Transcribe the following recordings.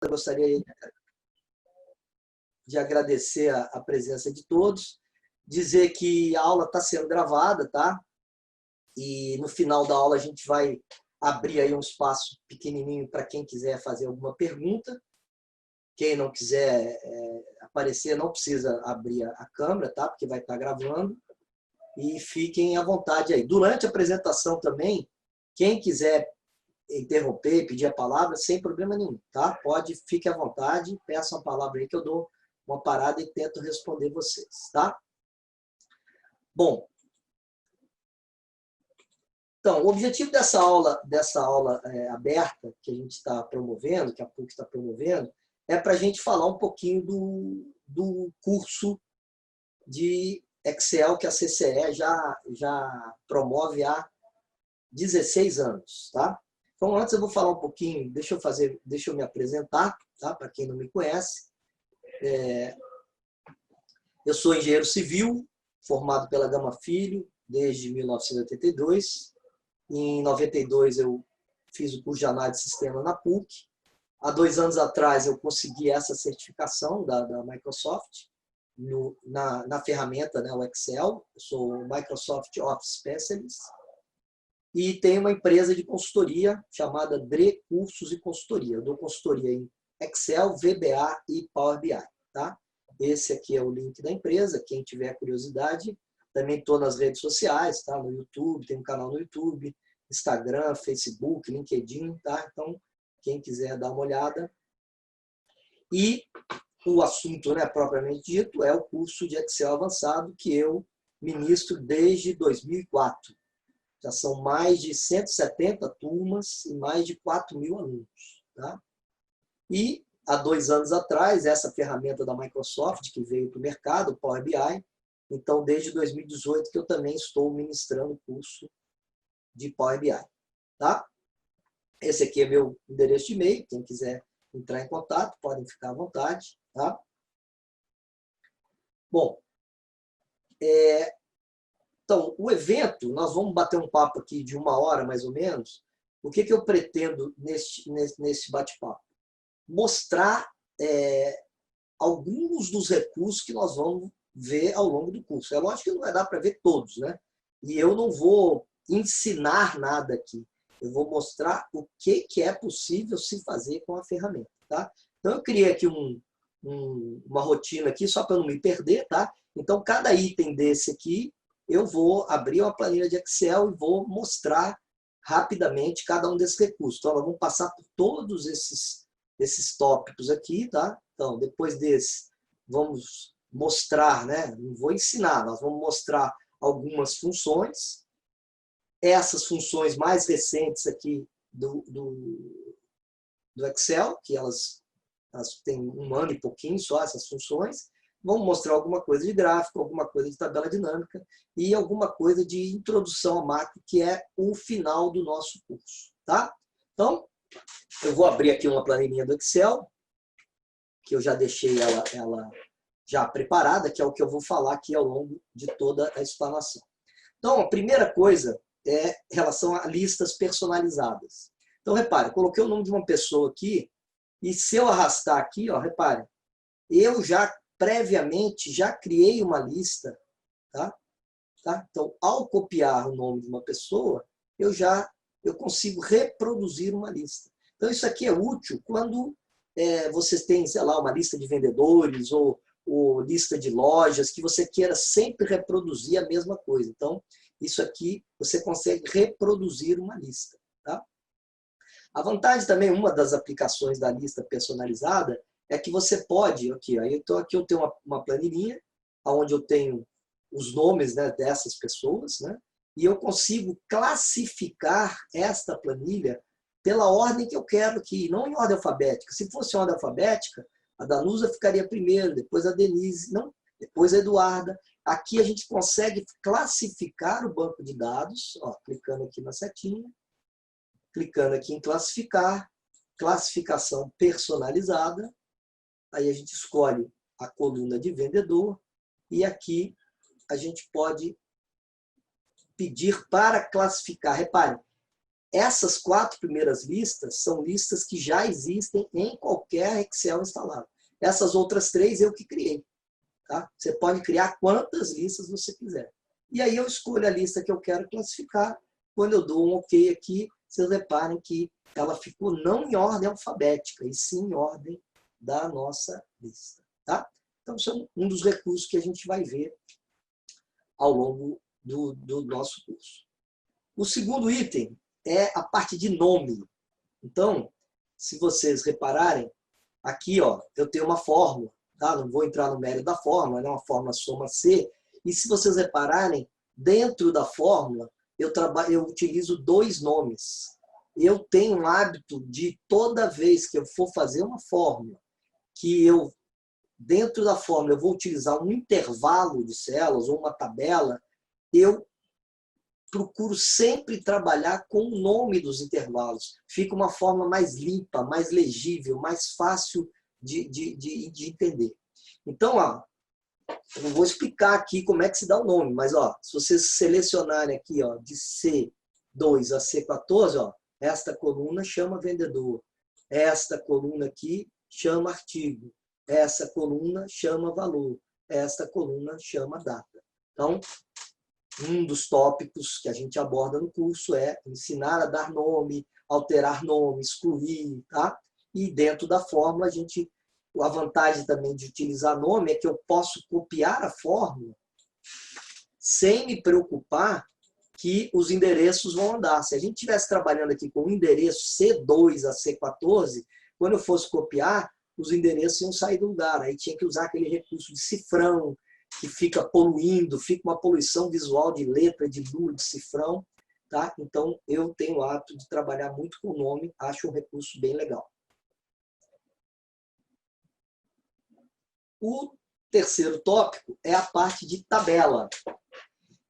Eu gostaria de agradecer a presença de todos, dizer que a aula está sendo gravada, tá? E no final da aula a gente vai abrir aí um espaço pequenininho para quem quiser fazer alguma pergunta. Quem não quiser aparecer não precisa abrir a câmera, tá? Porque vai estar gravando. E fiquem à vontade aí. Durante a apresentação também, quem quiser interromper, pedir a palavra, sem problema nenhum, tá? Pode, fique à vontade, peça uma palavra aí que eu dou uma parada e tento responder vocês, tá? Bom, então, o objetivo dessa aula aberta que a gente está promovendo, que a PUC está promovendo, é para a gente falar um pouquinho do curso de Excel que a CCE já promove há 16 anos, tá? Então, antes eu vou falar um pouquinho, deixa eu me apresentar, tá? Para quem não me conhece. Eu sou engenheiro civil, formado pela Gama Filho desde 1982. Em 92 eu fiz o curso de análise de sistema na PUC. Há 2 anos atrás eu consegui essa certificação da Microsoft na ferramenta, né, o Excel. Eu sou Microsoft Office Specialist. E tenho uma empresa de consultoria chamada DRE Cursos e Consultoria. Eu dou consultoria em Excel, VBA e Power BI. Tá? Esse aqui é o link da empresa. Quem tiver curiosidade, também estou nas redes sociais, tá? No YouTube, tem um canal no YouTube, Instagram, Facebook, LinkedIn. Tá? Então, quem quiser dar uma olhada. E o assunto, né, propriamente dito, é o curso de Excel avançado que eu ministro desde 2004. Já são mais de 170 turmas e mais de 4.000 alunos. Tá? E há 2 anos atrás, essa ferramenta da Microsoft que veio para o mercado, o Power BI, então desde 2018 que eu também estou ministrando o curso de Power BI. Tá? Esse aqui é meu endereço de e-mail, quem quiser entrar em contato, podem ficar à vontade. Tá? Bom, então, o evento, nós vamos bater um papo aqui de 1 hora, mais ou menos. O que eu pretendo nesse bate-papo? Mostrar alguns dos recursos que nós vamos ver ao longo do curso. É lógico que não vai dar para ver todos, né? E eu não vou ensinar nada aqui. Eu vou mostrar o que é possível se fazer com a ferramenta. Tá? Então, eu criei aqui uma rotina aqui, só para não me perder. Tá? Então, cada item desse aqui, eu vou abrir uma planilha de Excel e vou mostrar rapidamente cada um desses recursos. Então, nós vamos passar por todos esses tópicos aqui. Tá? Então, depois desse, vamos mostrar, né? Não vou ensinar, nós vamos mostrar algumas funções. Essas funções mais recentes aqui do Excel, que elas têm 1 ano e pouquinho só, essas funções. Vamos mostrar alguma coisa de gráfico, alguma coisa de tabela dinâmica e alguma coisa de introdução a macro, que é o final do nosso curso. Tá? Então, eu vou abrir aqui uma planilhinha do Excel, que eu já deixei ela já preparada, que é o que eu vou falar aqui ao longo de toda a explanação. Então, a primeira coisa é em relação a listas personalizadas. Então, repare, eu coloquei o nome de uma pessoa aqui, e se eu arrastar aqui, ó, repare, eu já previamente já criei uma lista. Tá? Então, ao copiar o nome de uma pessoa, eu consigo reproduzir uma lista. Então, isso aqui é útil quando vocês têm, sei lá, uma lista de vendedores ou lista de lojas, que você queira sempre reproduzir a mesma coisa. Então, isso aqui você consegue reproduzir uma lista. Tá? A vantagem também, uma das aplicações da lista personalizada, é que você pode, aqui eu tenho uma planilhinha, onde eu tenho os nomes, né, dessas pessoas, né, e eu consigo classificar esta planilha pela ordem que eu quero aqui, não em ordem alfabética. Se fosse ordem alfabética, a Danusa ficaria primeiro, depois a Denise, não, depois a Eduarda. Aqui a gente consegue classificar o banco de dados, ó, clicando aqui na setinha, clicando aqui em classificar, classificação personalizada, aí a gente escolhe a coluna de vendedor e aqui a gente pode pedir para classificar. Repare, Essas 4 primeiras listas são listas que já existem em qualquer Excel instalado. Essas outras 3 eu que criei. Tá? Você pode criar quantas listas você quiser. E aí eu escolho a lista que eu quero classificar. Quando eu dou um OK aqui, vocês reparem que ela ficou não em ordem alfabética, e sim em ordem da nossa lista. Tá? Então, isso é um dos recursos que a gente vai ver ao longo do nosso curso. O segundo item é a parte de nome. Então, se vocês repararem, aqui ó, eu tenho uma fórmula. Tá? Não vou entrar no mérito da fórmula, é uma fórmula soma C. E se vocês repararem, dentro da fórmula, eu utilizo 2 nomes. Eu tenho um hábito de, toda vez que eu for fazer uma fórmula, que eu, dentro da fórmula, eu vou utilizar um intervalo de células ou uma tabela, eu procuro sempre trabalhar com o nome dos intervalos. Fica uma forma mais limpa, mais legível, mais fácil de entender. Então, ó, eu não vou explicar aqui como é que se dá o nome, mas ó, se vocês selecionarem aqui ó, de C2 a C14, ó, esta coluna chama vendedor, esta coluna aqui chama artigo, essa coluna chama valor, esta coluna chama data. Então, um dos tópicos que a gente aborda no curso é ensinar a dar nome, alterar nome, excluir, tá? E dentro da fórmula, a vantagem também de utilizar nome é que eu posso copiar a fórmula sem me preocupar que os endereços vão andar. Se a gente estivesse trabalhando aqui com o endereço C2 a C14, quando eu fosse copiar, os endereços iam sair do lugar. Aí tinha que usar aquele recurso de cifrão, que fica poluindo, fica uma poluição visual de letra, de número, de cifrão. Tá? Então, eu tenho o hábito de trabalhar muito com o nome, acho um recurso bem legal. O terceiro tópico é a parte de tabela,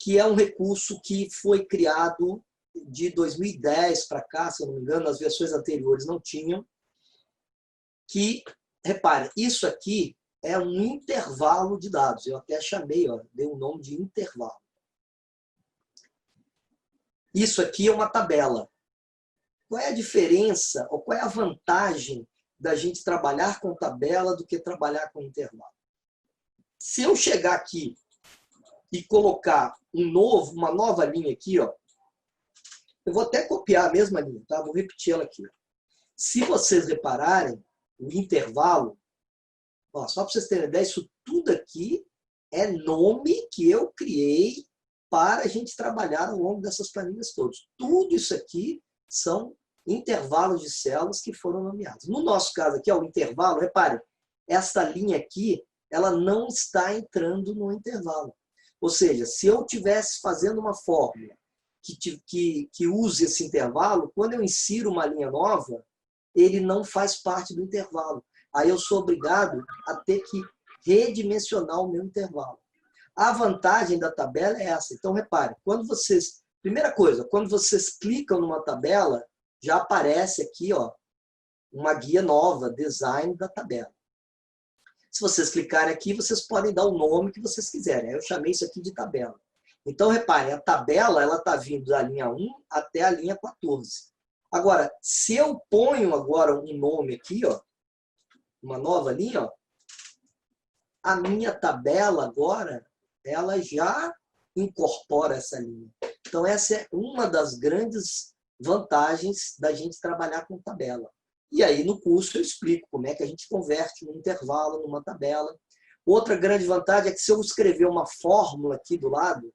que é um recurso que foi criado de 2010 para cá, se eu não me engano, as versões anteriores não tinham. Que, repare, isso aqui é um intervalo de dados. Eu até chamei, ó, dei o nome de intervalo. Isso aqui é uma tabela. Qual é a diferença, ou qual é a vantagem da gente trabalhar com tabela do que trabalhar com intervalo? Se eu chegar aqui e colocar uma nova linha aqui, ó, eu vou até copiar a mesma linha, tá? Vou repetir ela aqui. Se vocês repararem, o intervalo, ó, só para vocês terem ideia, isso tudo aqui é nome que eu criei para a gente trabalhar ao longo dessas planilhas todas. Tudo isso aqui são intervalos de células que foram nomeados. No nosso caso aqui, ó, o intervalo, repare, esta linha aqui, ela não está entrando no intervalo. Ou seja, se eu estivesse fazendo uma fórmula que use esse intervalo, quando eu insiro uma linha nova, ele não faz parte do intervalo. Aí eu sou obrigado a ter que redimensionar o meu intervalo. A vantagem da tabela é essa. Então, repare, primeira coisa, quando vocês clicam numa tabela, já aparece aqui ó, uma guia nova, design da tabela. Se vocês clicarem aqui, vocês podem dar o nome que vocês quiserem. Eu chamei isso aqui de tabela. Então, reparem, a tabela está vindo da linha 1 até a linha 14. Agora, se eu ponho agora um nome aqui, ó, uma nova linha, ó, a minha tabela agora, ela já incorpora essa linha. Então, essa é uma das grandes vantagens da gente trabalhar com tabela. E aí, no curso, eu explico como é que a gente converte um intervalo numa tabela. Outra grande vantagem é que se eu escrever uma fórmula aqui do lado,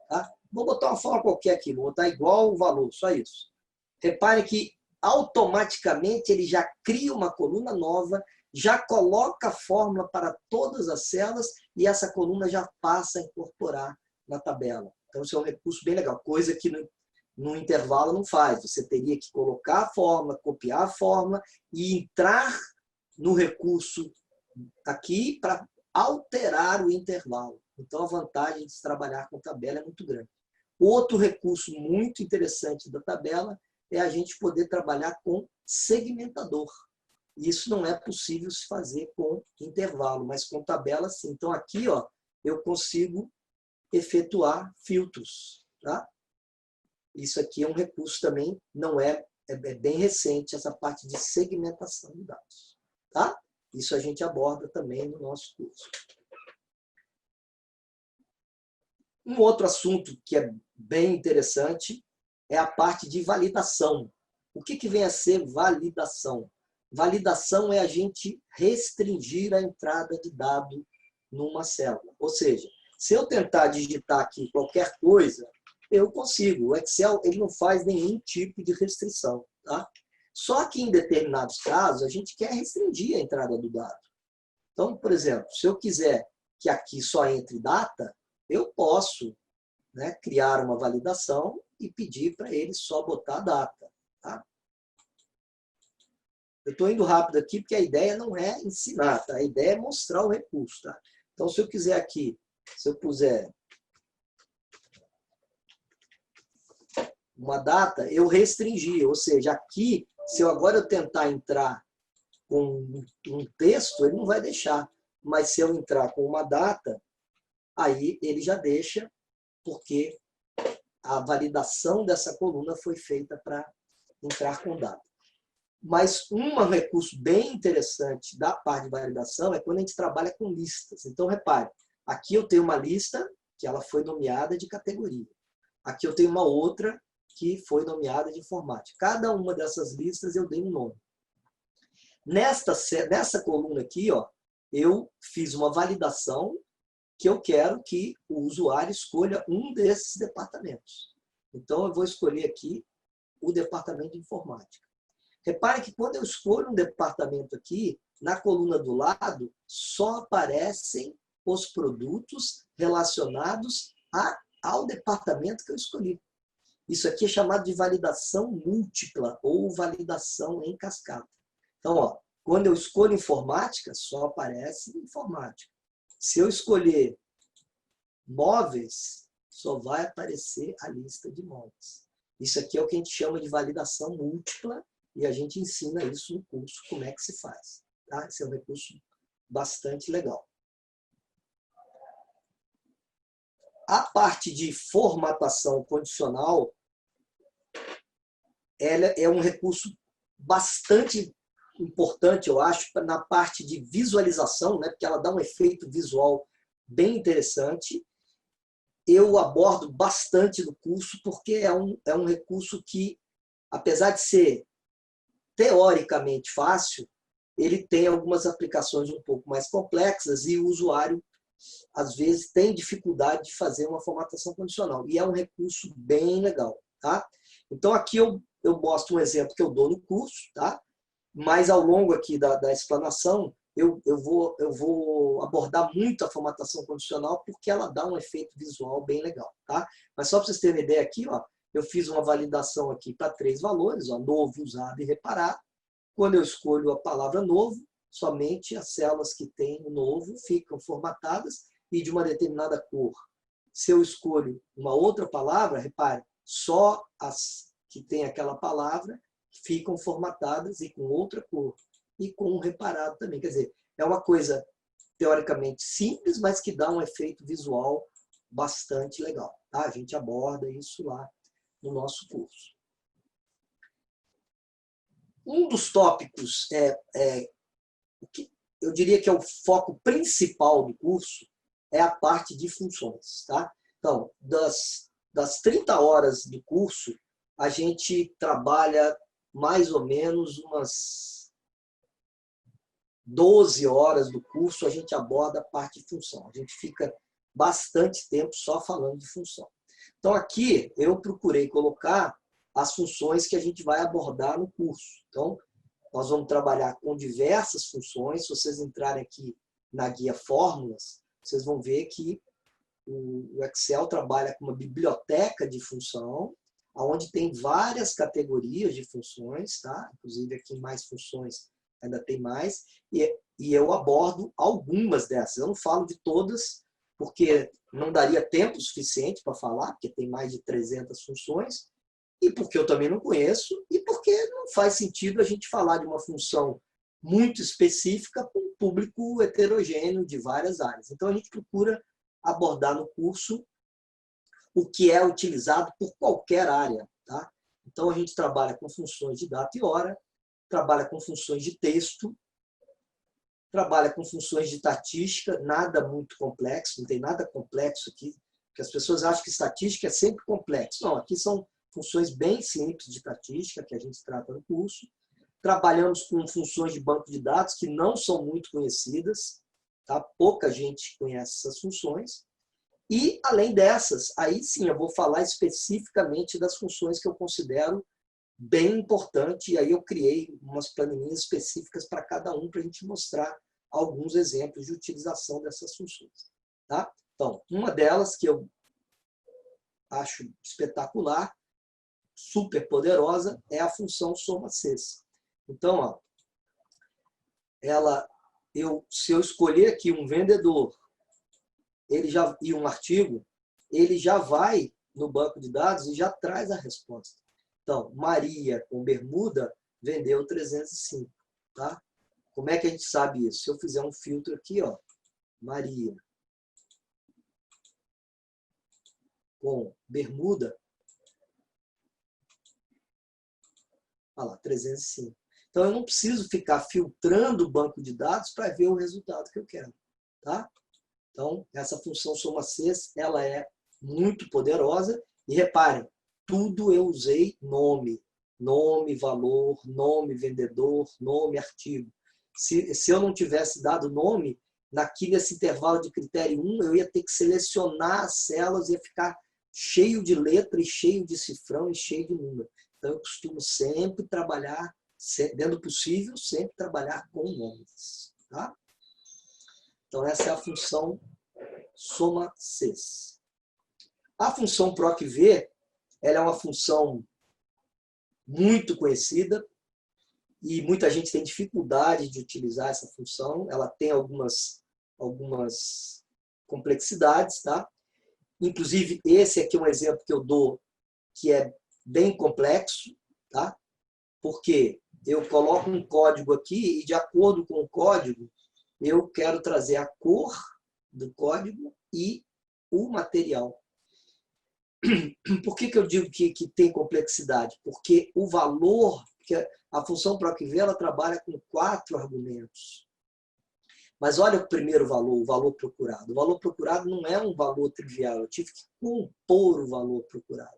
tá? Vou botar uma fórmula qualquer aqui, vou botar igual o valor, só isso. Repare que automaticamente ele já cria uma coluna nova, já coloca a fórmula para todas as células e essa coluna já passa a incorporar na tabela. Então, isso é um recurso bem legal, coisa que no intervalo não faz. Você teria que colocar a fórmula, copiar a fórmula e entrar no recurso aqui para alterar o intervalo. Então, a vantagem de se trabalhar com tabela é muito grande. Outro recurso muito interessante da tabela é a gente poder trabalhar com segmentador. Isso não é possível se fazer com intervalo, mas com tabela sim. Então, aqui ó, eu consigo efetuar filtros. Tá? Isso aqui é um recurso também, não é bem recente, essa parte de segmentação de dados. Tá? Isso a gente aborda também no nosso curso. Um outro assunto que é bem interessante é a parte de validação. O que vem a ser validação? Validação é a gente restringir a entrada de dado numa célula. Ou seja, se eu tentar digitar aqui qualquer coisa, eu consigo. O Excel ele não faz nenhum tipo de restrição. Tá? Só que em determinados casos, a gente quer restringir a entrada do dado. Então, por exemplo, se eu quiser que aqui só entre data, eu posso, né, criar uma validação e pedir para ele só botar data. Tá? Eu estou indo rápido aqui porque a ideia não é ensinar, tá? A ideia é mostrar o recurso. Tá? Então, se eu quiser aqui, se eu puser uma data, eu restringi. Ou seja, aqui, se eu agora tentar entrar com um texto, ele não vai deixar. Mas se eu entrar com uma data, aí ele já deixa, porque a validação dessa coluna foi feita para entrar com data. Mas um recurso bem interessante da parte de validação é quando a gente trabalha com listas. Então, repare, aqui eu tenho uma lista que ela foi nomeada de categoria. Aqui eu tenho uma outra que foi nomeada de informática. Cada uma dessas listas eu dei um nome. Nessa coluna aqui, ó, eu fiz uma validação que eu quero que o usuário escolha um desses departamentos. Então, eu vou escolher aqui o departamento de informática. Repare que quando eu escolho um departamento aqui, na coluna do lado, só aparecem os produtos relacionados ao departamento que eu escolhi. Isso aqui é chamado de validação múltipla ou validação em cascata. Então, ó, quando eu escolho informática, só aparece informática. Se eu escolher móveis, só vai aparecer a lista de móveis. Isso aqui é o que a gente chama de validação múltipla e a gente ensina isso no curso, como é que se faz. Tá? Esse é um recurso bastante legal. A parte de formatação condicional, ela é um recurso bastante importante, eu acho, na parte de visualização, né? Porque ela dá um efeito visual bem interessante. Eu abordo bastante no curso, porque é um recurso que, apesar de ser teoricamente fácil, ele tem algumas aplicações um pouco mais complexas e o usuário, às vezes, tem dificuldade de fazer uma formatação condicional. E é um recurso bem legal. Tá? Então, aqui eu mostro um exemplo que eu dou no curso, tá? Mas ao longo aqui da explanação, eu vou abordar muito a formatação condicional porque ela dá um efeito visual bem legal. Tá? Mas só para vocês terem uma ideia aqui, ó, eu fiz uma validação aqui para 3 valores, ó, novo, usado e reparado. Quando eu escolho a palavra novo, somente as células que têm o novo ficam formatadas e de uma determinada cor. Se eu escolho uma outra palavra, repare, só as que têm aquela palavra ficam formatadas e com outra cor. E com um reparado também. Quer dizer, é uma coisa teoricamente simples, mas que dá um efeito visual bastante legal. Tá? A gente aborda isso lá no nosso curso. Um dos tópicos, que eu diria que é o foco principal do curso, é a parte de funções. Tá? Então, das 30 horas do curso, a gente trabalha mais ou menos umas 12 horas do curso, a gente aborda a parte de função. A gente fica bastante tempo só falando de função. Então, aqui eu procurei colocar as funções que a gente vai abordar no curso. Então, nós vamos trabalhar com diversas funções. Se vocês entrarem aqui na guia Fórmulas, vocês vão ver que o Excel trabalha com uma biblioteca de função, onde tem várias categorias de funções, tá? Inclusive aqui mais funções ainda tem mais, e eu abordo algumas dessas. Eu não falo de todas, porque não daria tempo suficiente para falar, porque tem mais de 300 funções, e porque eu também não conheço, e porque não faz sentido a gente falar de uma função muito específica para um público heterogêneo de várias áreas. Então, a gente procura abordar no curso o que é utilizado por qualquer área. Tá? Então, a gente trabalha com funções de data e hora, trabalha com funções de texto, trabalha com funções de estatística, nada muito complexo, não tem nada complexo aqui, porque as pessoas acham que estatística é sempre complexo. Não, aqui são funções bem simples de estatística que a gente trata no curso. Trabalhamos com funções de banco de dados que não são muito conhecidas, tá? Pouca gente conhece essas funções. E, além dessas, aí sim eu vou falar especificamente das funções que eu considero bem importante, e aí eu criei umas planilhas específicas para cada um, para a gente mostrar alguns exemplos de utilização dessas funções. Tá? Então, uma delas que eu acho espetacular, super poderosa, é a função soma-ces. Então, ó, se eu escolher aqui um vendedor e um artigo, ele já vai no banco de dados e já traz a resposta. Então, Maria com bermuda vendeu 305. Tá? Como é que a gente sabe isso? Se eu fizer um filtro aqui, ó, Maria com bermuda, olha lá, 305. Então, eu não preciso ficar filtrando o banco de dados para ver o resultado que eu quero. Tá? Então, essa função soma-ces, ela é muito poderosa. E reparem, tudo eu usei nome. Nome, valor, nome, vendedor, nome, artigo. Se eu não tivesse dado nome, nesse intervalo de critério 1, eu ia ter que selecionar as células, ia ficar cheio de letra, e cheio de cifrão, e cheio de número. Então, eu costumo sempre trabalhar, dentro do possível, sempre trabalhar com nomes. Tá? Então, essa é a função soma-ces. A função proc-v, ela é uma função muito conhecida e muita gente tem dificuldade de utilizar essa função. Ela tem algumas complexidades, tá? Inclusive, esse aqui é um exemplo que eu dou que é bem complexo, tá? Porque eu coloco um código aqui e, de acordo com o código, eu quero trazer a cor do código e o material. Por que eu digo que tem complexidade? Porque o valor, que a função proc-v, ela trabalha com 4 argumentos. Mas olha o primeiro valor, o valor procurado. O valor procurado não é um valor trivial, eu tive que compor o valor procurado.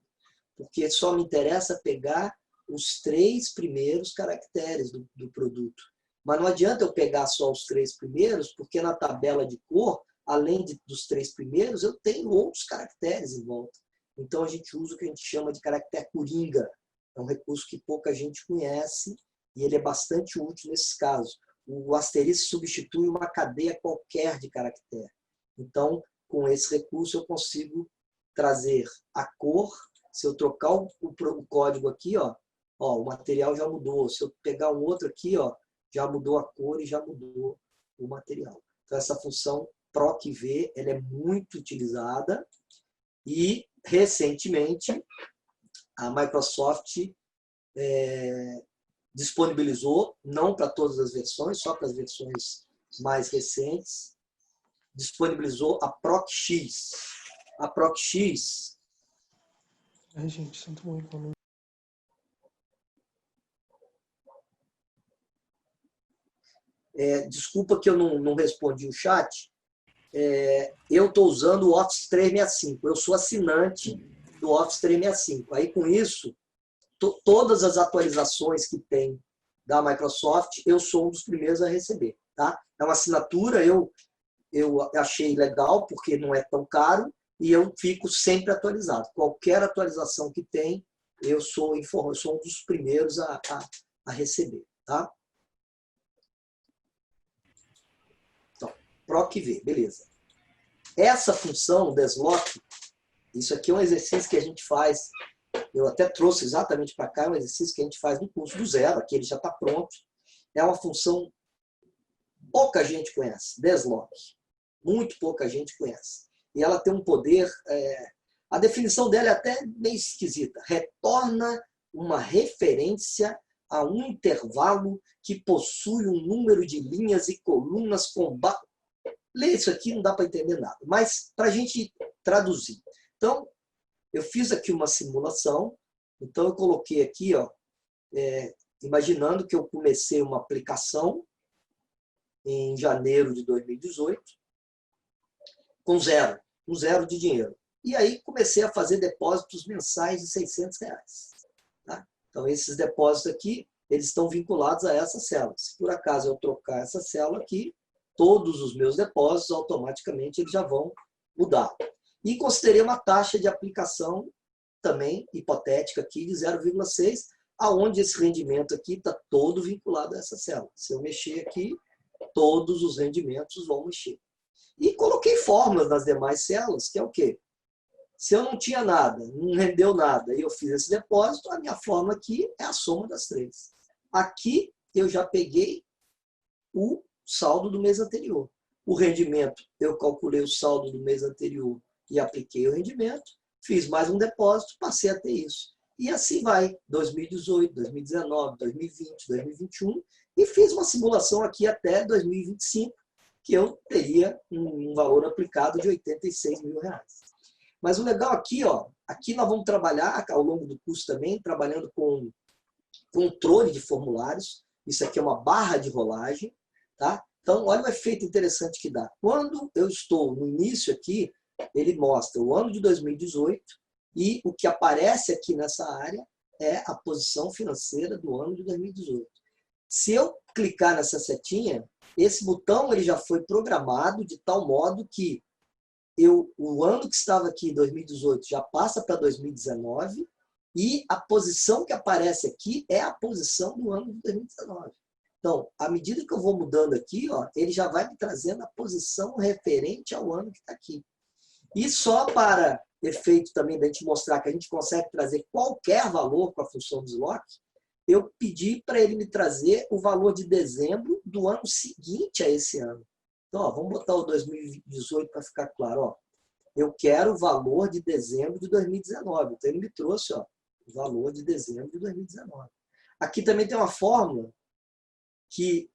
Porque só me interessa pegar os 3 primeiros caracteres do produto. Mas não adianta eu pegar só os 3 primeiros, porque na tabela de cor, além dos 3 primeiros, eu tenho outros caracteres em volta. Então, a gente usa o que a gente chama de caractere coringa. É um recurso que pouca gente conhece e ele é bastante útil nesses casos. O asterisco substitui uma cadeia qualquer de caractere. Então, com esse recurso, eu consigo trazer a cor. Se eu trocar o código aqui, ó, o material já mudou. Se eu pegar um outro aqui, ó, já mudou a cor e já mudou o material. Então, essa função proc-v, ela é muito utilizada e, recentemente, a Microsoft disponibilizou, não para todas as versões, só para as versões mais recentes, disponibilizou a PROC-X. A PROC-X... Ai, gente, sinto muito. Desculpa que eu não respondi o chat. Eu estou usando o Office 365. Eu sou assinante do Office 365. Aí, com isso, todas as atualizações que tem da Microsoft, eu sou um dos primeiros a receber. Tá? É uma assinatura, eu achei legal, porque não é tão caro, e eu fico sempre atualizado. Qualquer atualização que tem, eu sou um dos primeiros a receber. Tá? Então, PROC-v, beleza. Essa função, deslock, isso aqui é um exercício que a gente faz, eu até trouxe exatamente para cá, é um exercício que a gente faz no curso do zero, aqui ele já está pronto. É uma função pouca gente conhece, deslock. Muito pouca gente conhece. E ela tem um poder, a definição dela é até meio esquisita. Retorna uma referência a um intervalo que possui um número de linhas e colunas com... Ler isso aqui não dá para entender nada, mas para a gente traduzir. Então, eu fiz aqui uma simulação, então eu coloquei aqui, ó, imaginando que eu comecei uma aplicação em janeiro de 2018, com zero de dinheiro. E aí comecei a fazer depósitos mensais de R$600. Tá? Então, esses depósitos aqui, eles estão vinculados a essa célula. Se por acaso eu trocar essa célula aqui, todos os meus depósitos, automaticamente, eles já vão mudar. E considerei uma taxa de aplicação também hipotética aqui de 0,6, aonde esse rendimento aqui está todo vinculado a essa célula. Se eu mexer aqui, todos os rendimentos vão mexer. E coloquei fórmulas nas demais células, que é o quê? Se eu não tinha nada, não rendeu nada, e eu fiz esse depósito, a minha fórmula aqui é a soma das três. Aqui eu já peguei o saldo do mês anterior. O rendimento, eu calculei o saldo do mês anterior e apliquei o rendimento, fiz mais um depósito, passei a ter isso. E assim vai, 2018, 2019, 2020, 2021, e fiz uma simulação aqui até 2025, que eu teria um valor aplicado de R$86 mil. Mas o legal aqui, ó, aqui nós vamos trabalhar ao longo do curso também, trabalhando com controle de formulários. Isso aqui é uma barra de rolagem, tá? Então, olha o efeito interessante que dá. Quando eu estou no início aqui, ele mostra o ano de 2018 e o que aparece aqui nessa área é a posição financeira do ano de 2018. Se eu clicar nessa setinha, esse botão ele já foi programado de tal modo que o ano que estava aqui, 2018, já passa para 2019 e a posição que aparece aqui é a posição do ano de 2019. Então, à medida que eu vou mudando aqui, ó, ele já vai me trazendo a posição referente ao ano que está aqui. E só para efeito também da gente mostrar que a gente consegue trazer qualquer valor com a função do Slock, eu pedi para ele me trazer o valor de dezembro do ano seguinte a esse ano. Então, ó, vamos botar o 2018 para ficar claro. Ó. Eu quero o valor de dezembro de 2019. Então, ele me trouxe ó, o valor de dezembro de 2019. Aqui também tem uma fórmula que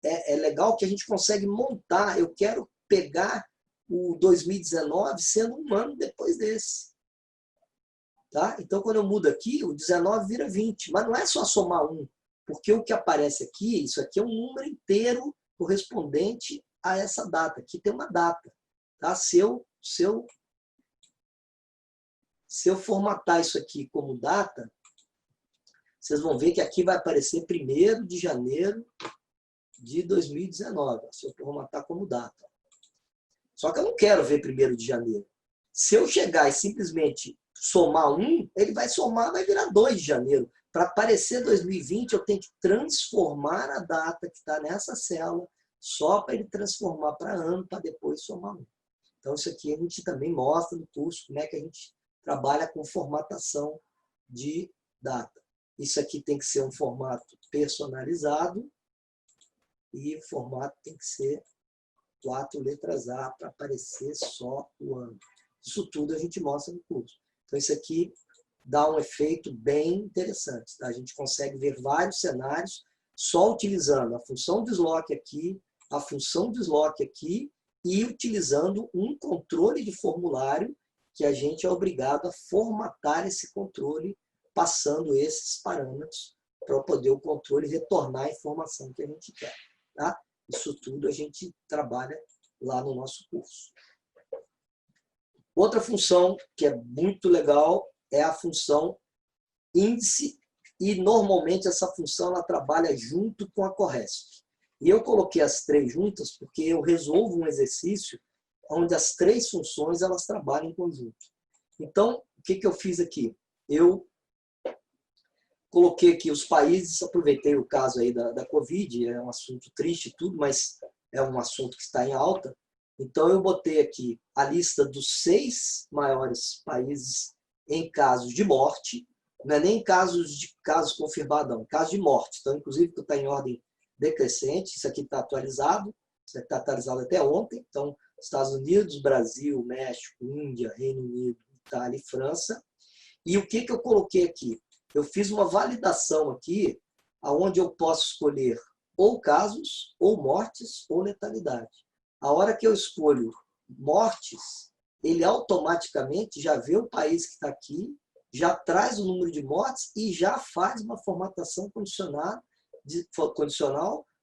é legal, que a gente consegue montar. Eu quero pegar o 2019 sendo um ano depois desse. Tá? Então, quando eu mudo aqui, o 19 vira 20. Mas não é só somar um, porque o que aparece aqui, isso aqui é um número inteiro correspondente a essa data. Aqui tem uma data. Tá? Se eu formatar isso aqui como data, vocês vão ver que aqui vai aparecer 1º de janeiro de 2019. Se eu formatar como data. Só que eu não quero ver 1º de janeiro. Se eu chegar e simplesmente somar um, ele vai somar, vai virar 2 de janeiro. Para aparecer 2020, eu tenho que transformar a data que está nessa célula, só para ele transformar para ano, para depois somar um. Então, isso aqui a gente também mostra no curso, como é que a gente trabalha com formatação de data. Isso aqui tem que ser um formato personalizado e o formato tem que ser 4 letras A para aparecer só o ano. Isso tudo a gente mostra no curso. Então, isso aqui dá um efeito bem interessante. Tá? A gente consegue ver vários cenários só utilizando a função de Slock aqui, a função de Slock aqui e utilizando um controle de formulário que a gente é obrigado a formatar esse controle passando esses parâmetros para poder o controle retornar a informação que a gente quer. Tá? Isso tudo a gente trabalha lá no nosso curso. Outra função que é muito legal é a função índice e normalmente essa função ela trabalha junto com a Corresp. E eu coloquei as 3 juntas porque eu resolvo um exercício onde as 3 funções elas trabalham em conjunto. Então, o que eu fiz aqui? Eu coloquei aqui os países, aproveitei o caso aí da Covid, é um assunto triste e tudo, mas é um assunto que está em alta. Então, eu botei aqui a lista dos 6 maiores países em casos de morte, não é nem casos confirmados, não, casos de morte. Então, inclusive, que está em ordem decrescente, isso aqui está atualizado, isso aqui está atualizado até ontem. Então, Estados Unidos, Brasil, México, Índia, Reino Unido, Itália e França. E o que eu coloquei aqui? Eu fiz uma validação aqui, onde eu posso escolher ou casos, ou mortes, ou letalidade. A hora que eu escolho mortes, ele automaticamente já vê o país que está aqui, já traz o número de mortes e já faz uma formatação condicional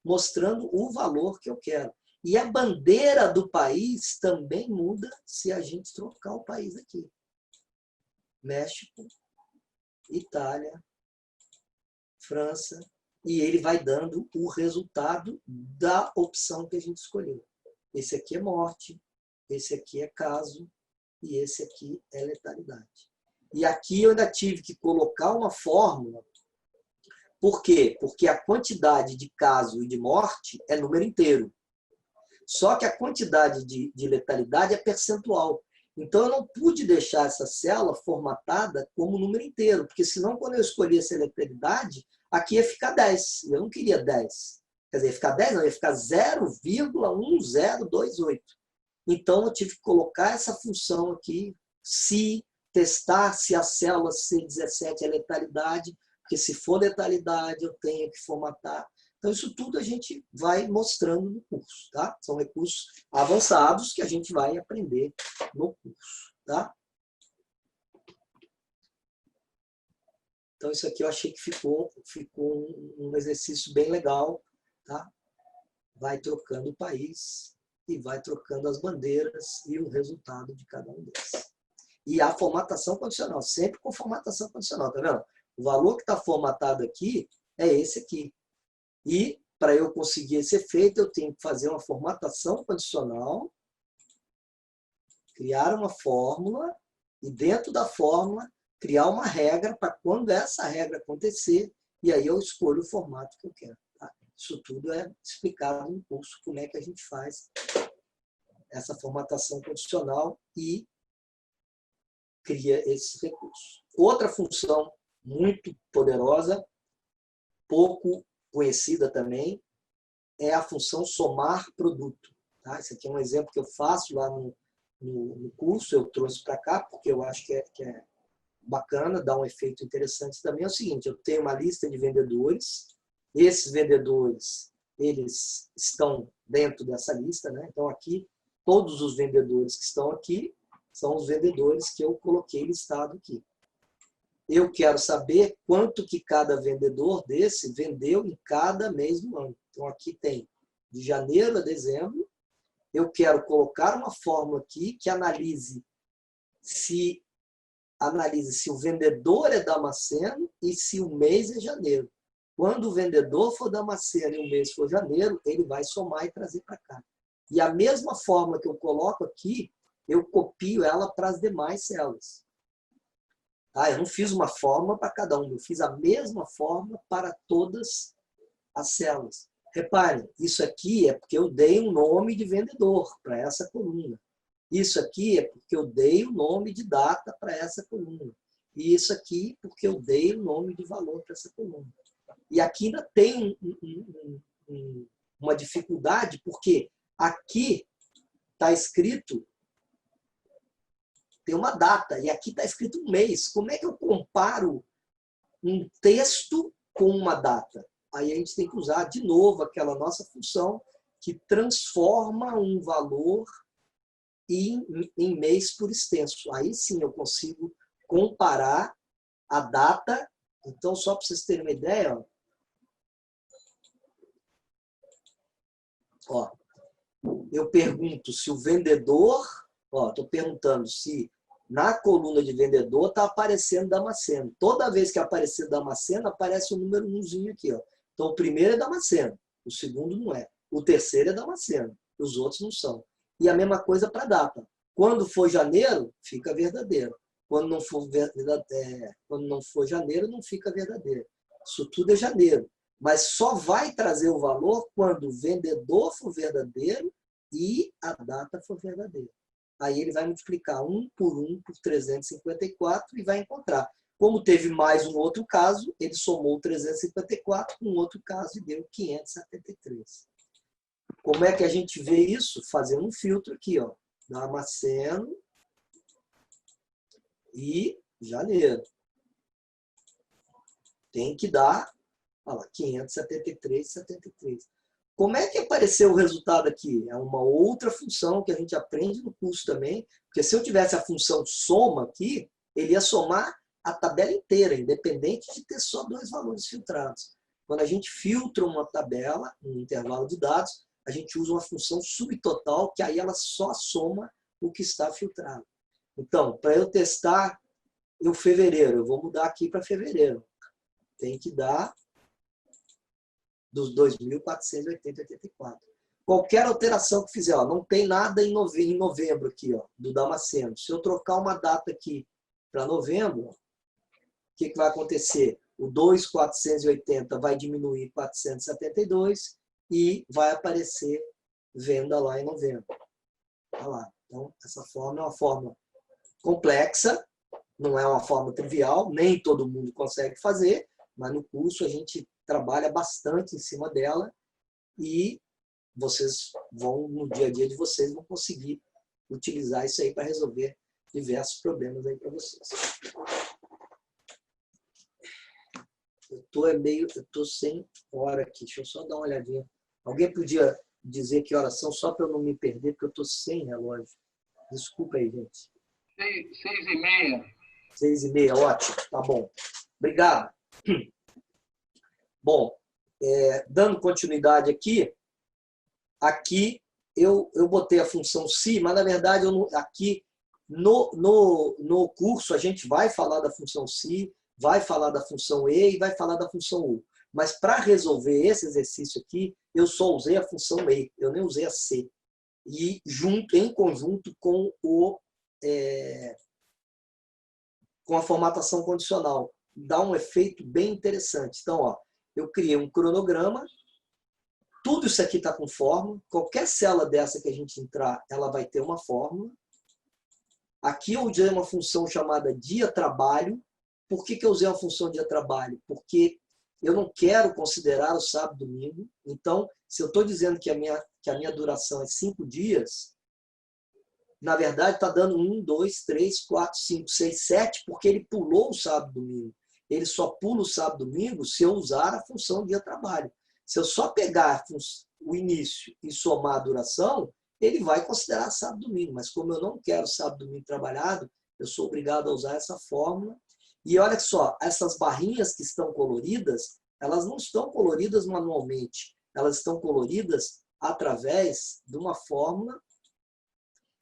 mostrando o valor que eu quero. E a bandeira do país também muda se a gente trocar o país aqui. México, Itália, França, e ele vai dando o resultado da opção que a gente escolheu. Esse aqui é morte, esse aqui é caso e esse aqui é letalidade. E aqui eu ainda tive que colocar uma fórmula. Por quê? Porque a quantidade de caso e de morte é número inteiro. Só que a quantidade de letalidade é percentual. Então, eu não pude deixar essa célula formatada como número inteiro, porque senão, quando eu escolhesse a letalidade, aqui ia ficar 10. Eu não queria 10. Quer dizer, ia ficar 10, não, ia ficar 0,1028. Então, eu tive que colocar essa função aqui, se testar se a célula C17 é letalidade, porque se for letalidade, eu tenho que formatar. Então, isso tudo a gente vai mostrando no curso, tá? São recursos avançados que a gente vai aprender no curso, tá? Então, isso aqui eu achei que ficou um exercício bem legal, tá? Vai trocando o país e vai trocando as bandeiras e o resultado de cada um deles. E a formatação condicional, sempre com formatação condicional, tá vendo? O valor que está formatado aqui é esse aqui. E, para eu conseguir esse efeito, eu tenho que fazer uma formatação condicional, criar uma fórmula, e dentro da fórmula, criar uma regra para quando essa regra acontecer, e aí eu escolho o formato que eu quero. Tá? Isso tudo é explicado no curso, como é que a gente faz essa formatação condicional e cria esses recursos. Outra função muito poderosa, pouco conhecida também, é a função somar produto. Tá? Esse aqui é um exemplo que eu faço lá no curso, eu trouxe para cá, porque eu acho que é bacana, dá um efeito interessante também. É o seguinte, eu tenho uma lista de vendedores, esses vendedores, eles estão dentro dessa lista, né? Então aqui, todos os vendedores que estão aqui, são os vendedores que eu coloquei listado aqui. Eu quero saber quanto que cada vendedor desse vendeu em cada mês do ano. Então, aqui tem de janeiro a dezembro. Eu quero colocar uma fórmula aqui que analise se o vendedor é Damasceno e se o mês é janeiro. Quando o vendedor for Damasceno e o mês for janeiro, ele vai somar e trazer para cá. E a mesma fórmula que eu coloco aqui, eu copio ela para as demais células. Tá? Eu não fiz uma fórmula para cada um, eu fiz a mesma fórmula para todas as células. Reparem, isso aqui é porque eu dei um nome de vendedor para essa coluna. Isso aqui é porque eu dei o nome de data para essa coluna. E isso aqui porque eu dei o nome de valor para essa coluna. E aqui ainda tem uma dificuldade, porque aqui está escrito, tem uma data, e aqui está escrito um mês. Como é que eu comparo um texto com uma data? Aí a gente tem que usar de novo aquela nossa função que transforma um valor em mês por extenso. Aí sim eu consigo comparar a data. Então, só para vocês terem uma ideia, ó, eu pergunto se o vendedor, estou perguntando se na coluna de vendedor está aparecendo Damasceno. Toda vez que aparecer Damasceno, aparece o número 1zinho aqui. Ó. Então, o primeiro é Damasceno, o segundo não é. O terceiro é Damasceno, os outros não são. E a mesma coisa para a data. Quando for janeiro, fica verdadeiro. Quando não for janeiro, não fica verdadeiro. Isso tudo é janeiro. Mas só vai trazer o valor quando o vendedor for verdadeiro e a data for verdadeira. Aí ele vai multiplicar 1 por 354 e vai encontrar. Como teve mais um outro caso, ele somou 354 com outro caso e deu 573. Como é que a gente vê isso? Fazendo um filtro aqui, ó. Damasceno e janeiro. Tem que dar, olha lá, 573, 73. Como é que apareceu o resultado aqui? É uma outra função que a gente aprende no curso também, porque se eu tivesse a função soma aqui, ele ia somar a tabela inteira, independente de ter só dois valores filtrados. Quando a gente filtra uma tabela, um intervalo de dados, a gente usa uma função subtotal, que aí ela só soma o que está filtrado. Então, para eu testar o fevereiro, eu vou mudar aqui para fevereiro. Tem que dar dos 2.480,84. Qualquer alteração que fizer, ó, não tem nada em novembro aqui, ó, do Damasceno. Se eu trocar uma data aqui para novembro, o que vai acontecer? O 2.480 vai diminuir 472 e vai aparecer venda lá em novembro. Olha lá. Então, essa forma é uma forma complexa, não é uma forma trivial, nem todo mundo consegue fazer, mas no curso a gente trabalha bastante em cima dela e vocês vão, no dia a dia de vocês, vão conseguir utilizar isso aí para resolver diversos problemas aí para vocês. Eu tô sem hora aqui, deixa eu só dar uma olhadinha. Alguém podia dizer que horas são, só para eu não me perder, porque eu tô sem relógio. Desculpa aí, gente. 6h30. 6h30, ótimo, tá bom. Obrigado. Bom, dando continuidade aqui eu botei a função si, mas na verdade aqui no curso a gente vai falar da função si, vai falar da função e vai falar da função u. Mas para resolver esse exercício aqui, eu só usei a função e, eu nem usei a c. E em conjunto com com a formatação condicional. Dá um efeito bem interessante. Então, ó, eu criei um cronograma, tudo isso aqui está com fórmula, qualquer célula dessa que a gente entrar, ela vai ter uma fórmula. Aqui eu usei uma função chamada dia-trabalho. Por que eu usei uma função dia-trabalho? Porque eu não quero considerar o sábado e domingo. Então, se eu estou dizendo que a minha duração é 5 dias, na verdade está dando 1, 2, 3, 4, 5, 6, 7, porque ele pulou o sábado e domingo. Ele só pula o sábado e domingo se eu usar a função dia-trabalho. Se eu só pegar o início e somar a duração, ele vai considerar sábado e domingo. Mas como eu não quero sábado e domingo trabalhado, eu sou obrigado a usar essa fórmula. E olha só, essas barrinhas que estão coloridas, elas não estão coloridas manualmente. Elas estão coloridas através de uma fórmula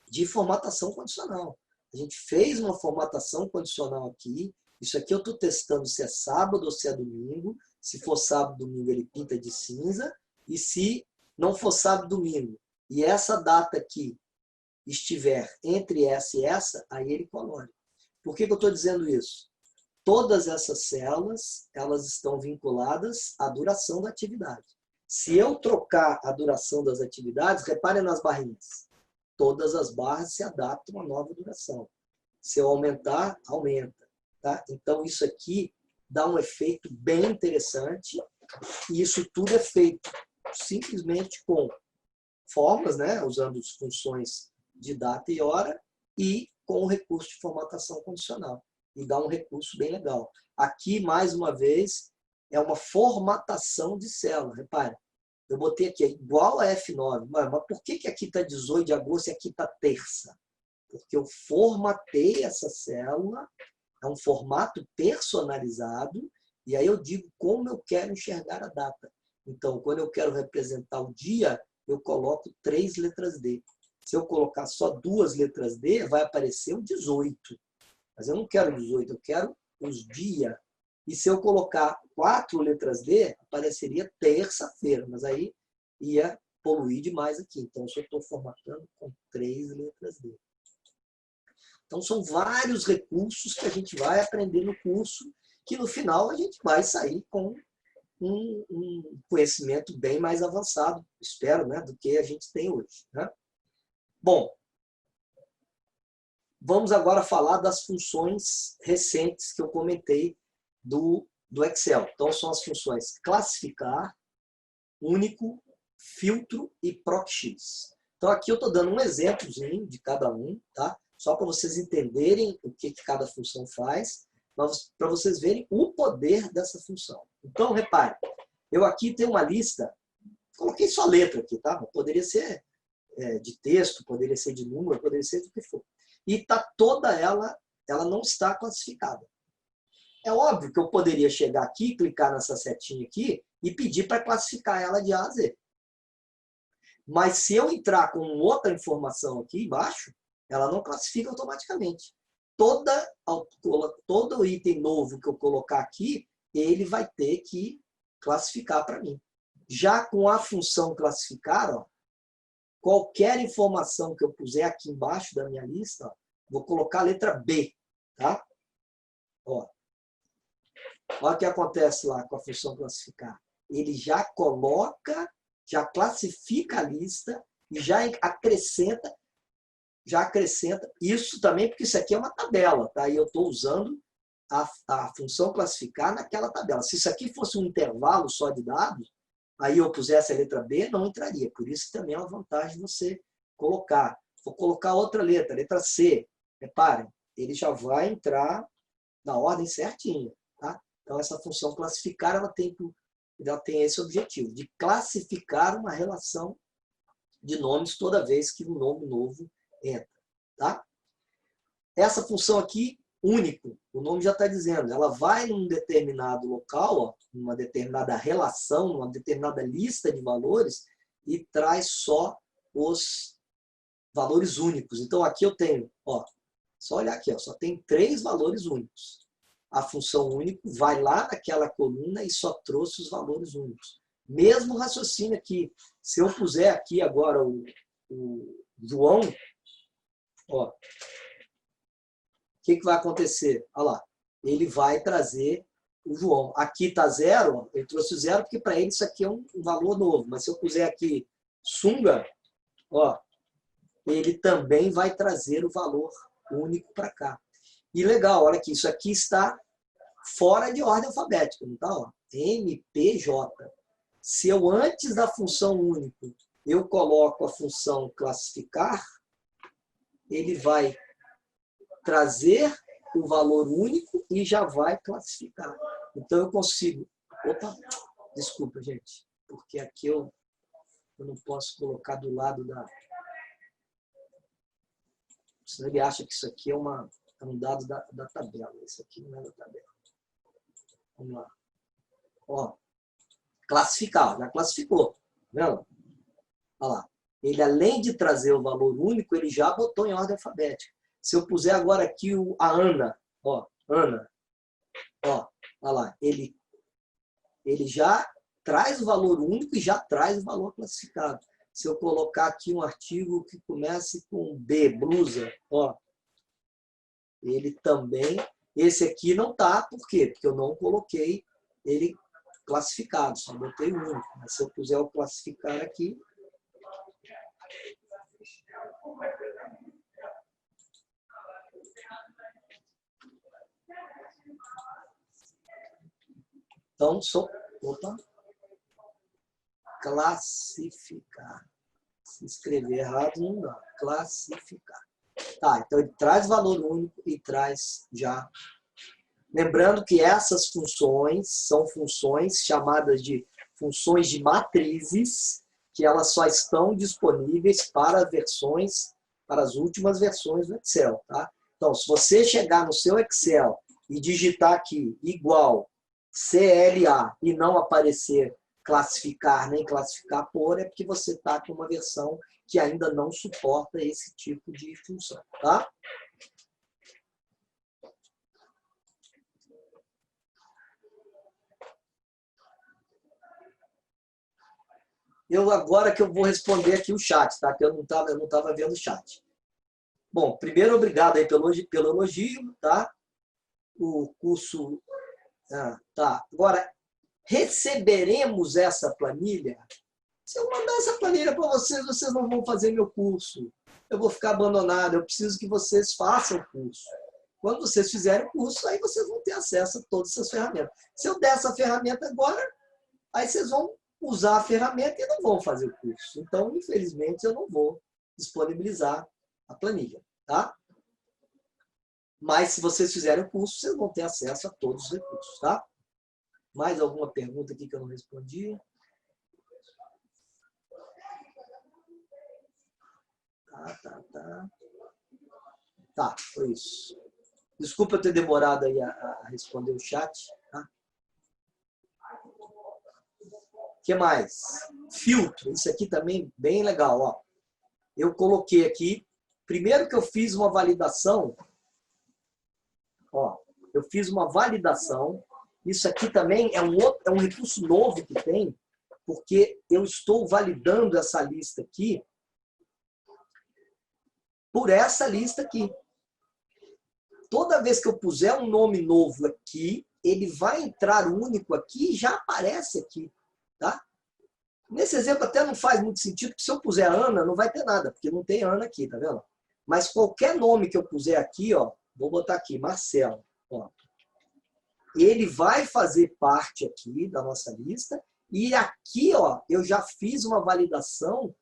de formatação condicional. A gente fez uma formatação condicional aqui. Isso aqui eu estou testando se é sábado ou se é domingo. Se for sábado, domingo, ele pinta de cinza. E se não for sábado, domingo, e essa data aqui estiver entre essa e essa, aí ele colore. Por que eu estou dizendo isso? Todas essas células, elas estão vinculadas à duração da atividade. Se eu trocar a duração das atividades, reparem nas barrinhas. Todas as barras se adaptam à nova duração. Se eu aumentar, aumenta. Tá? Então, isso aqui dá um efeito bem interessante. E isso tudo é feito simplesmente com formas, né? Usando as funções de data e hora e com o recurso de formatação condicional. E dá um recurso bem legal. Aqui, mais uma vez, é uma formatação de célula. Repare, eu botei aqui, é igual a F9. Mas por que aqui está 18 de agosto e aqui está terça? Porque eu formatei essa célula, é um formato personalizado, e aí eu digo como eu quero enxergar a data. Então, quando eu quero representar o dia, eu coloco 3 letras D. Se eu colocar só 2 letras D, vai aparecer o 18. Mas eu não quero 18, eu quero os dias. E se eu colocar 4 letras D, apareceria terça-feira. Mas aí ia poluir demais aqui. Então, eu só estou formatando com 3 letras D. Então, são vários recursos que a gente vai aprender no curso, que no final a gente vai sair com um conhecimento bem mais avançado, espero, né, do que a gente tem hoje. Né? Bom, vamos agora falar das funções recentes que eu comentei do Excel. Então, são as funções classificar, único, filtro e proc-x. Então, aqui eu estou dando um exemplozinho de cada um, tá? Só para vocês entenderem o que cada função faz, para vocês verem o poder dessa função. Então, repare, eu aqui tenho uma lista Coloquei só letra aqui, tá? Poderia ser de texto, poderia ser de número, poderia ser do que for. E tá toda ela não está classificada. É óbvio que eu poderia chegar aqui, clicar nessa setinha aqui e pedir para classificar ela de A a Z. Mas se eu entrar com outra informação aqui embaixo, ela não classifica automaticamente. Todo item novo que eu colocar aqui, ele vai ter que classificar para mim. Já com a função classificar, ó, qualquer informação que eu puser aqui embaixo da minha lista, ó, vou colocar a letra B. Tá? Ó. Olha o que acontece lá com a função classificar. Ele já coloca, já classifica a lista e já acrescenta isso também, porque isso aqui é uma tabela, tá? E eu estou usando a função classificar naquela tabela. Se isso aqui fosse um intervalo só de dados, aí eu pusesse a letra B, não entraria. Por isso que também é uma vantagem você colocar. Vou colocar outra letra, letra C. Reparem, ele já vai entrar na ordem certinha, tá? Então, essa função classificar, ela tem esse objetivo, de classificar uma relação de nomes toda vez que um nome novo entra. Tá? Essa função aqui, único, o nome já está dizendo, ela vai num determinado local, ó, numa determinada relação, numa determinada lista de valores e traz só os valores únicos. Então, aqui eu tenho, ó, só olhar aqui, ó, só tem 3 valores únicos. A função único vai lá naquela coluna e só trouxe os valores únicos. Mesmo raciocínio aqui, se eu puser aqui agora o João, ó, o que vai acontecer? Olha lá, ele vai trazer o João. Aqui está 0, ó, ele trouxe o 0 porque para ele isso aqui é um valor novo. Mas se eu puser aqui Sunga, ó, ele também vai trazer o valor único para cá. E legal, olha aqui, isso aqui está fora de ordem alfabética, não está? Ó, MPJ. Se eu, antes da função único, eu coloco a função classificar, ele vai trazer o valor único e já vai classificar. Então, eu consigo... Opa, desculpa, gente, porque aqui eu não posso colocar do lado da... Senão ele acha que isso aqui é um dado da tabela. Isso aqui não é da tabela. Vamos lá. Ó, classificar, já classificou. Não? Olha lá. Ele, além de trazer o valor único, ele já botou em ordem alfabética. Se eu puser agora aqui a Ana, ó, Ana, ó, olha lá, ele já traz o valor único e já traz o valor classificado. Se eu colocar aqui um artigo que comece com B, blusa, ó, ele também, esse aqui não tá, por quê? Porque eu não coloquei ele classificado, só botei o único. Mas se eu puser o classificar aqui, então, opa, classificar. Se escrever errado, não dá. Classificar. Tá, então ele traz valor único e traz já. Lembrando que essas funções são funções chamadas de funções de matrizes, que elas só estão disponíveis para as últimas versões do Excel. Tá? Então, se você chegar no seu Excel e digitar aqui igual CLA e não aparecer classificar nem classificar por, é porque você está com uma versão que ainda não suporta esse tipo de função. Tá? Agora que eu vou responder aqui o chat, tá? Que eu não tava vendo o chat. Bom, primeiro, obrigado aí pelo elogio, tá? O curso... tá. Agora, receberemos essa planilha? Se eu mandar essa planilha para vocês, vocês não vão fazer meu curso. Eu vou ficar abandonado. Eu preciso que vocês façam o curso. Quando vocês fizerem o curso, aí vocês vão ter acesso a todas essas ferramentas. Se eu der essa ferramenta agora, aí vocês vão usar a ferramenta e não vão fazer o curso. Então, infelizmente, eu não vou disponibilizar a planilha. Tá? Mas, se vocês fizerem o curso, vocês vão ter acesso a todos os recursos. Tá? Mais alguma pergunta aqui que eu não respondi? Tá, foi isso. Desculpa eu ter demorado aí a responder o chat. Tá? O que mais? Filtro. Isso aqui também bem legal. Ó. Eu coloquei aqui, primeiro que eu fiz uma validação. Ó, eu fiz uma validação. Isso aqui também é um recurso novo que tem, porque eu estou validando essa lista aqui por essa lista aqui. Toda vez que eu puser um nome novo aqui, ele vai entrar único aqui e já aparece aqui. Tá? Nesse exemplo até não faz muito sentido, porque se eu puser Ana, não vai ter nada, porque não tem Ana aqui, tá vendo? Mas qualquer nome que eu puser aqui, ó, vou botar aqui, Marcelo. Ó, ele vai fazer parte aqui da nossa lista. E aqui, ó, eu já fiz uma validação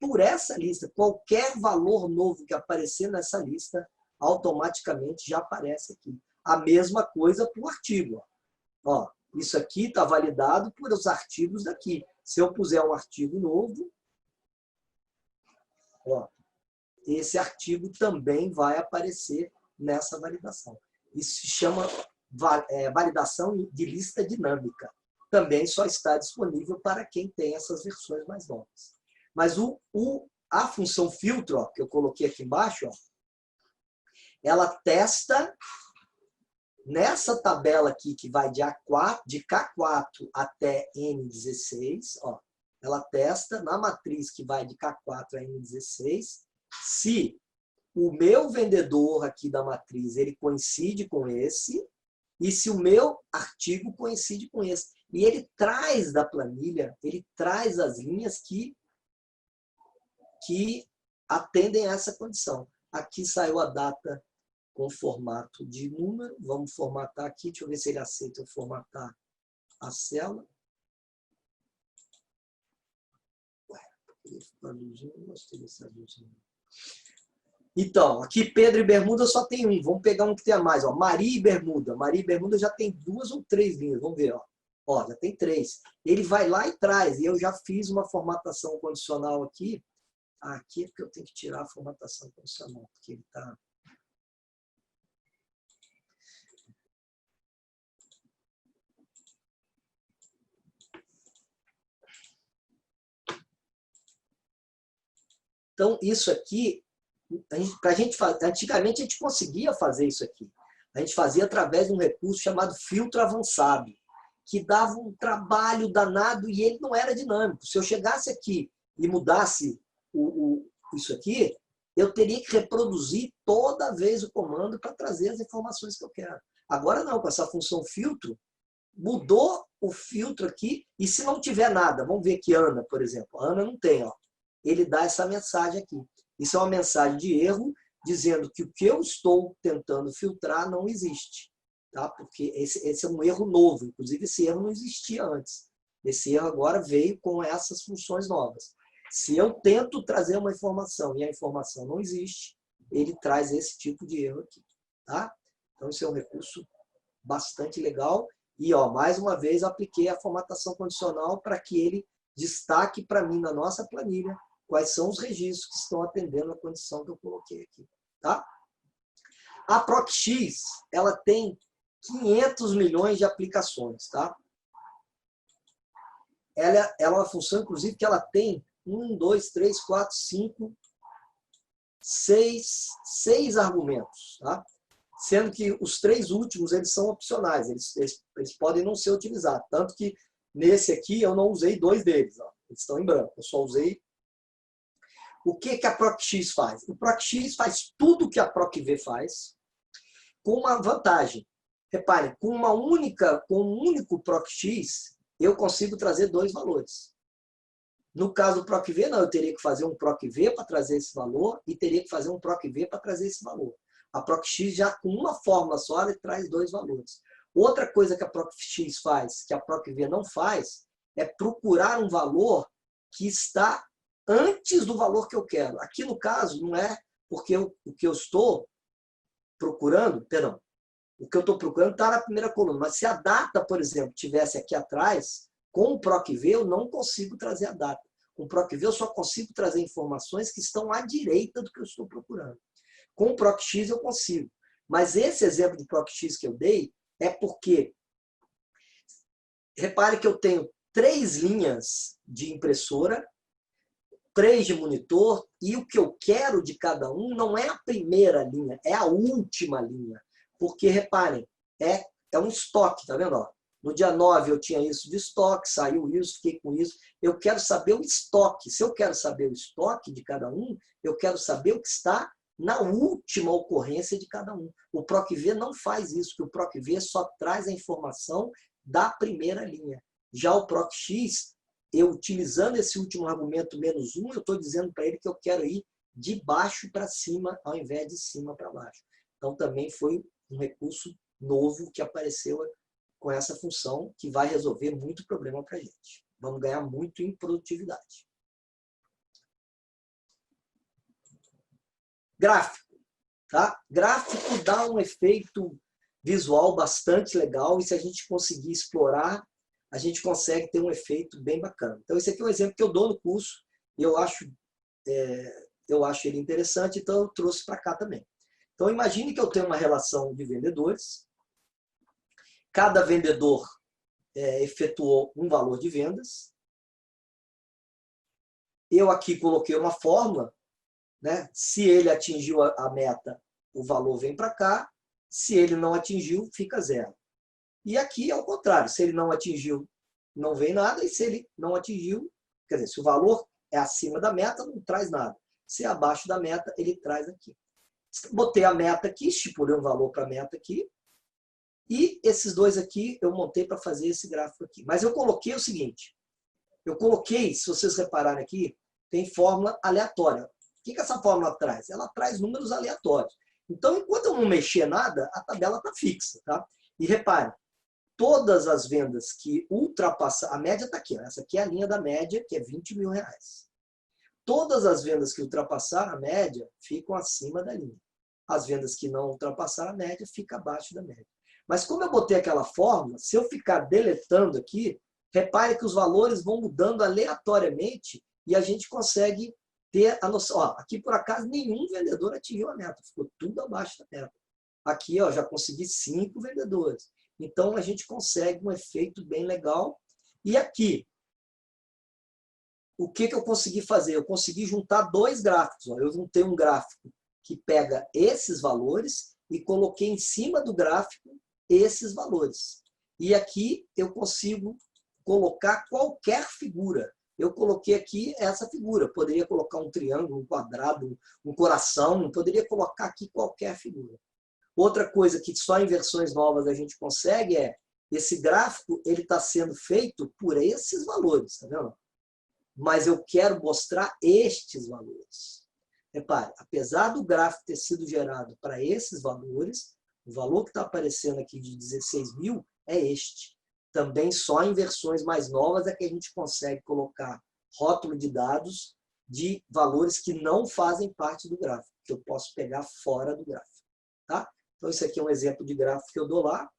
por essa lista. Qualquer valor novo que aparecer nessa lista, automaticamente já aparece aqui. A mesma coisa para o artigo. Ó, isso aqui está validado por os artigos daqui. Se eu puser um artigo novo, ó, esse artigo também vai aparecer nessa validação. Isso se chama validação de lista dinâmica. Também só está disponível para quem tem essas versões mais novas. Mas a função filtro, ó, que eu coloquei aqui embaixo, ó, ela testa nessa tabela aqui, que vai de K4 até N16, ó, ela testa na matriz que vai de K4 a N16, se o meu vendedor aqui da matriz ele coincide com esse, e se o meu artigo coincide com esse. E ele traz da planilha, ele traz as linhas que atendem a essa condição. Aqui saiu a data com formato de número. Vamos formatar aqui. Deixa eu ver se ele aceita eu formatar a célula. Então, aqui Pedro e Bermuda só tem um. Vamos pegar um que tenha mais. Ó. Maria e Bermuda. Maria e Bermuda já tem 2 ou 3 linhas. Vamos ver. Ó, já tem 3. Ele vai lá e traz. E eu já fiz uma formatação condicional aqui. Aqui é porque eu tenho que tirar a formatação condicional. Porque ele está... Então, isso aqui, antigamente a gente conseguia fazer isso aqui. A gente fazia através de um recurso chamado filtro avançado, que dava um trabalho danado e ele não era dinâmico. Se eu chegasse aqui e mudasse isso aqui, eu teria que reproduzir toda vez o comando para trazer as informações que eu quero. Agora não, com essa função filtro, mudou o filtro aqui e se não tiver nada, vamos ver aqui Ana, por exemplo. Ana não tem, ó. Ele dá essa mensagem aqui. Isso é uma mensagem de erro, dizendo que o que eu estou tentando filtrar não existe. Tá? Porque esse é um erro novo. Inclusive, esse erro não existia antes. Esse erro agora veio com essas funções novas. Se eu tento trazer uma informação e a informação não existe, ele traz esse tipo de erro aqui. Tá? Então, esse é um recurso bastante legal. E, ó, mais uma vez, apliquei a formatação condicional para que ele destaque para mim na nossa planilha quais são os registros que estão atendendo a condição que eu coloquei aqui. Tá? A PROC-X, ela tem 500 milhões de aplicações. Tá? Ela é uma função, inclusive, que ela tem 1, 2, 3, 4, 5, 6 argumentos. Tá? Sendo que os 3 últimos eles são opcionais, eles podem não ser utilizados. Tanto que nesse aqui eu não usei 2 deles. Ó. Eles estão em branco, eu só usei. O que a PROC-X faz? O PROC-X faz tudo o que a PROC-V faz, com uma vantagem. Repare, com um único PROC-X, eu consigo trazer 2 valores. No caso do PROC-V, não, eu teria que fazer um PROC-V para trazer esse valor e teria que fazer um PROC-V para trazer esse valor. A PROC-X já com uma fórmula só, ela traz 2 valores. Outra coisa que a PROC-X faz, que a PROC-V não faz, é procurar um valor que está antes do valor que eu quero. Aqui, no caso, não é porque o que eu estou procurando, perdão, o que eu estou procurando está na primeira coluna, mas se a data, por exemplo, tivesse aqui atrás, com o PROC-V, eu não consigo trazer a data. Com o PROC-V eu só consigo trazer informações que estão à direita do que eu estou procurando. Com o PROC-X eu consigo. Mas esse exemplo do PROC-X que eu dei é porque, repare que eu tenho 3 linhas de impressora, 3 de monitor, e o que eu quero de cada um não é a primeira linha, é a última linha. Porque, reparem, é um estoque, tá vendo? Ó, no dia 9 eu tinha isso de estoque, saiu isso, fiquei com isso. Eu quero saber o estoque. Se eu quero saber o estoque de cada um, eu quero saber o que está na última ocorrência de cada um. O PROC-V não faz isso, porque o PROC-V só traz a informação da primeira linha. Já o PROC-X, eu utilizando esse último argumento -1, eu estou dizendo para ele que eu quero ir de baixo para cima, ao invés de cima para baixo. Então, também foi um recurso novo que apareceu com essa função, que vai resolver muito problema para a gente. Vamos ganhar muito em produtividade. Gráfico. Tá? Gráfico dá um efeito visual bastante legal, e se a gente conseguir explorar, a gente consegue ter um efeito bem bacana. Então, esse aqui é um exemplo que eu dou no curso, e eu acho ele interessante, então eu trouxe para cá também. Então, imagine que eu tenho uma relação de vendedores. Cada vendedor efetuou um valor de vendas. Eu aqui coloquei uma fórmula, né? Se ele atingiu a meta, o valor vem para cá. Se ele não atingiu, fica 0. E aqui é o contrário. Se ele não atingiu, não vem nada. E se ele não atingiu, quer dizer, se o valor é acima da meta, não traz nada. Se é abaixo da meta, ele traz aqui. Botei a meta aqui, estipulei um valor para a meta aqui. E esses dois aqui eu montei para fazer esse gráfico aqui. Mas eu coloquei o seguinte. Eu coloquei, se vocês repararem aqui, tem fórmula aleatória. O que essa fórmula traz? Ela traz números aleatórios. Então, enquanto eu não mexer nada, a tabela está fixa. Tá? E repare, todas as vendas que ultrapassam... A média está aqui. Ó. Essa aqui é a linha da média, que é R$20 mil. Todas as vendas que ultrapassaram a média ficam acima da linha. As vendas que não ultrapassaram a média ficam abaixo da média. Mas como eu botei aquela fórmula, se eu ficar deletando aqui, repare que os valores vão mudando aleatoriamente e a gente consegue ter a noção. Ó, aqui, por acaso, nenhum vendedor atingiu a meta. Ficou tudo abaixo da meta. Aqui, ó, já consegui 5 vendedores. Então, a gente consegue um efeito bem legal. E aqui, o que eu consegui fazer? Eu consegui juntar 2 gráficos. Ó. Eu juntei um gráfico que pega esses valores e coloquei em cima do gráfico esses valores. E aqui eu consigo colocar qualquer figura. Eu coloquei aqui essa figura. Poderia colocar um triângulo, um quadrado, um coração. Poderia colocar aqui qualquer figura. Outra coisa que só em versões novas a gente consegue é esse gráfico, ele está sendo feito por esses valores. Tá vendo? Mas eu quero mostrar estes valores. Repare, apesar do gráfico ter sido gerado para esses valores, o valor que está aparecendo aqui de 16 mil é este. Também só em versões mais novas é que a gente consegue colocar rótulo de dados de valores que não fazem parte do gráfico, que eu posso pegar fora do gráfico. Tá? Então, esse aqui é um exemplo de gráfico que eu dou lá.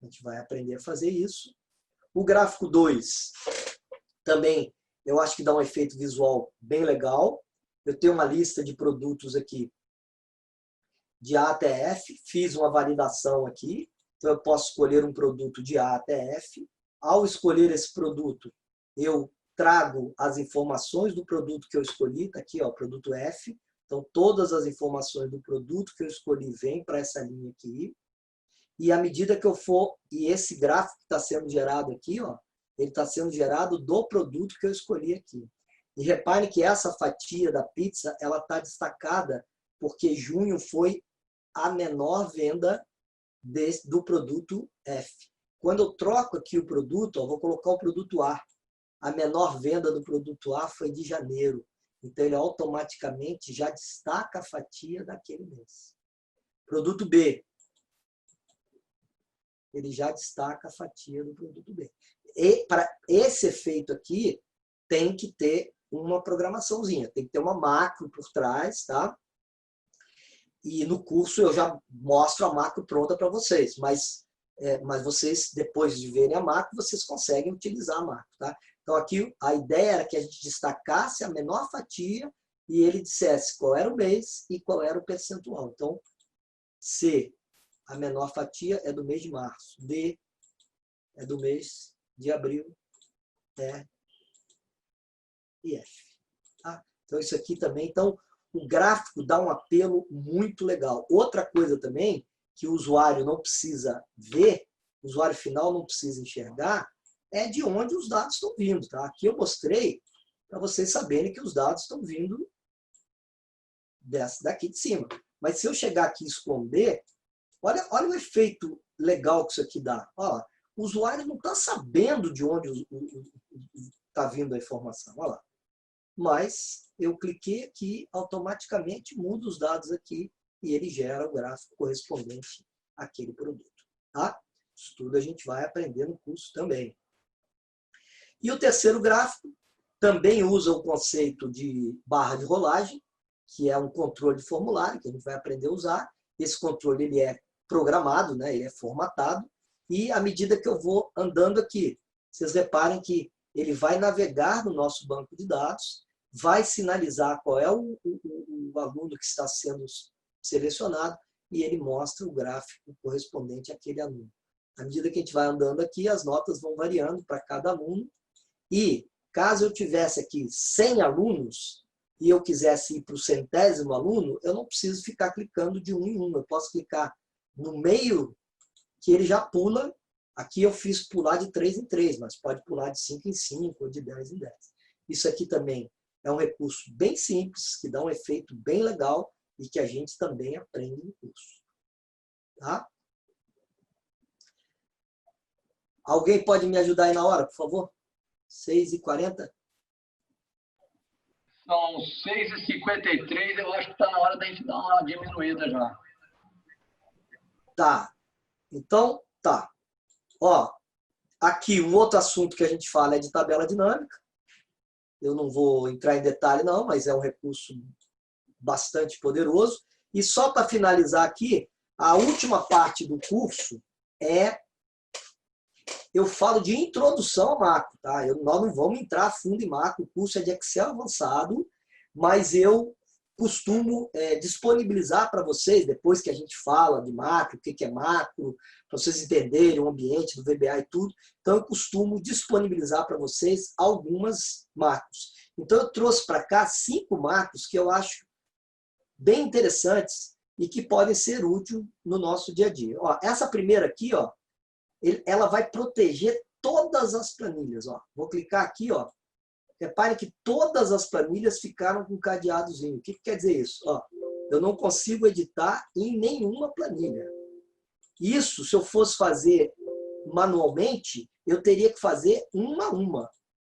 A gente vai aprender a fazer isso. O gráfico 2 também, eu acho que dá um efeito visual bem legal. Eu tenho uma lista de produtos aqui de A até F, fiz uma validação aqui, então eu posso escolher um produto de A até F. Ao escolher esse produto, eu trago as informações do produto que eu escolhi, está aqui, ó, produto F. Então, todas as informações do produto que eu escolhi vêm para essa linha aqui. E à medida que eu for, e esse gráfico que está sendo gerado aqui, ó, ele está sendo gerado do produto que eu escolhi aqui. E repare que essa fatia da pizza, ela está destacada porque junho foi a menor venda do produto F. Quando eu troco aqui o produto, eu vou colocar o produto A. A menor venda do produto A foi de janeiro. Então, ele automaticamente já destaca a fatia daquele mês. Produto B. Ele já destaca a fatia do produto B. E para esse efeito aqui, tem que ter uma programaçãozinha. Tem que ter uma macro por trás, tá? E no curso eu já mostro a macro pronta para vocês, mas vocês, depois de verem a macro, vocês conseguem utilizar a macro. Tá? Então, aqui a ideia era que a gente destacasse a menor fatia e ele dissesse qual era o mês e qual era o percentual. Então, C, a menor fatia, é do mês de março. D, é do mês de abril. E e F. Tá? Então, isso aqui também. Então, o gráfico dá um apelo muito legal. Outra coisa também, que o usuário não precisa ver, o usuário final não precisa enxergar, é de onde os dados estão vindo. Tá? Aqui eu mostrei para vocês saberem que os dados estão vindo daqui de cima. Mas se eu chegar aqui e esconder, olha o efeito legal que isso aqui dá. Olha lá, o usuário não está sabendo de onde está vindo a informação. Olha lá. Mas eu cliquei aqui, automaticamente muda os dados aqui e ele gera o gráfico correspondente àquele produto. Tá? Isso tudo a gente vai aprender no curso também. E o terceiro gráfico também usa o conceito de barra de rolagem, que é um controle de formulário, que a gente vai aprender a usar. Esse controle ele é programado, né? Ele é formatado, e à medida que eu vou andando aqui, vocês reparem que ele vai navegar no nosso banco de dados, vai sinalizar qual é o aluno que está sendo selecionado, e ele mostra o gráfico correspondente àquele aluno. À medida que a gente vai andando aqui, as notas vão variando para cada aluno, e caso eu tivesse aqui 100 alunos, e eu quisesse ir para o 100º aluno, eu não preciso ficar clicando de um em um. Eu posso clicar no meio, que ele já pula. Aqui eu fiz pular de 3 em 3, mas pode pular de 5 em 5 ou de 10 em 10. Isso aqui também é um recurso bem simples, que dá um efeito bem legal e que a gente também aprende no curso. Tá? Alguém pode me ajudar aí na hora, por favor? 6h40? São 6h53, eu acho que está na hora da gente dar uma diminuída já. Tá. Então, tá. Ó, aqui um outro assunto que a gente fala é de tabela dinâmica. Eu não vou entrar em detalhe não, mas é um recurso bastante poderoso. E só para finalizar aqui, a última parte do curso eu falo de introdução a macro, tá? Nós não vamos entrar a fundo em macro, o curso é de Excel avançado, mas eu costumo disponibilizar para vocês, depois que a gente fala de macro, o que é macro, para vocês entenderem o ambiente do VBA e tudo, então eu costumo disponibilizar para vocês algumas macros. Então eu trouxe para cá 5 macros que eu acho bem interessantes e que podem ser úteis no nosso dia a dia. Ó, essa primeira aqui, ó, ela vai proteger todas as planilhas. Ó. Vou clicar aqui, ó. Repare que todas as planilhas ficaram com cadeadozinho. O que quer dizer isso? Ó, eu não consigo editar em nenhuma planilha. Isso, se eu fosse fazer manualmente, eu teria que fazer uma a uma.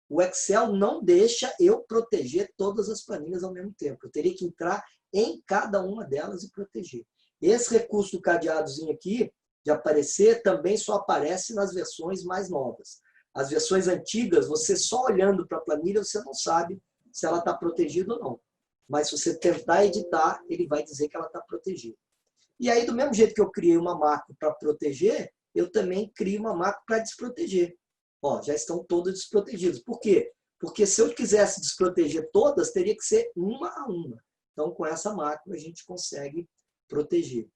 O Excel não deixa eu proteger todas as planilhas ao mesmo tempo. Eu teria que entrar em cada uma delas e proteger. Esse recurso do cadeadozinho aqui, de aparecer, também só aparece nas versões mais novas. As versões antigas, você só olhando para a planilha, você não sabe se ela está protegida ou não. Mas se você tentar editar, ele vai dizer que ela está protegida. E aí, do mesmo jeito que eu criei uma macro para proteger, eu também crio uma macro para desproteger. Ó, já estão todas desprotegidas. Por quê? Porque se eu quisesse desproteger todas, teria que ser uma a uma. Então, com essa macro, a gente consegue proteger.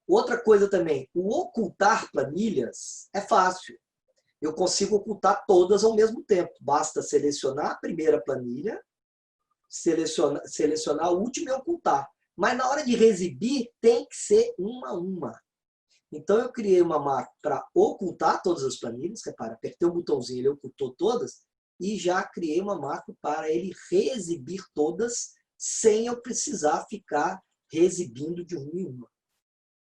Outra coisa também, o ocultar planilhas é fácil. Eu consigo ocultar todas ao mesmo tempo. Basta selecionar a primeira planilha, selecionar a última e ocultar. Mas na hora de exibir, tem que ser uma a uma. Então, eu criei uma macro para ocultar todas as planilhas. Repara, apertei o botãozinho, ele ocultou todas. E já criei uma macro para ele reexibir todas, sem eu precisar ficar reexibindo de uma em uma.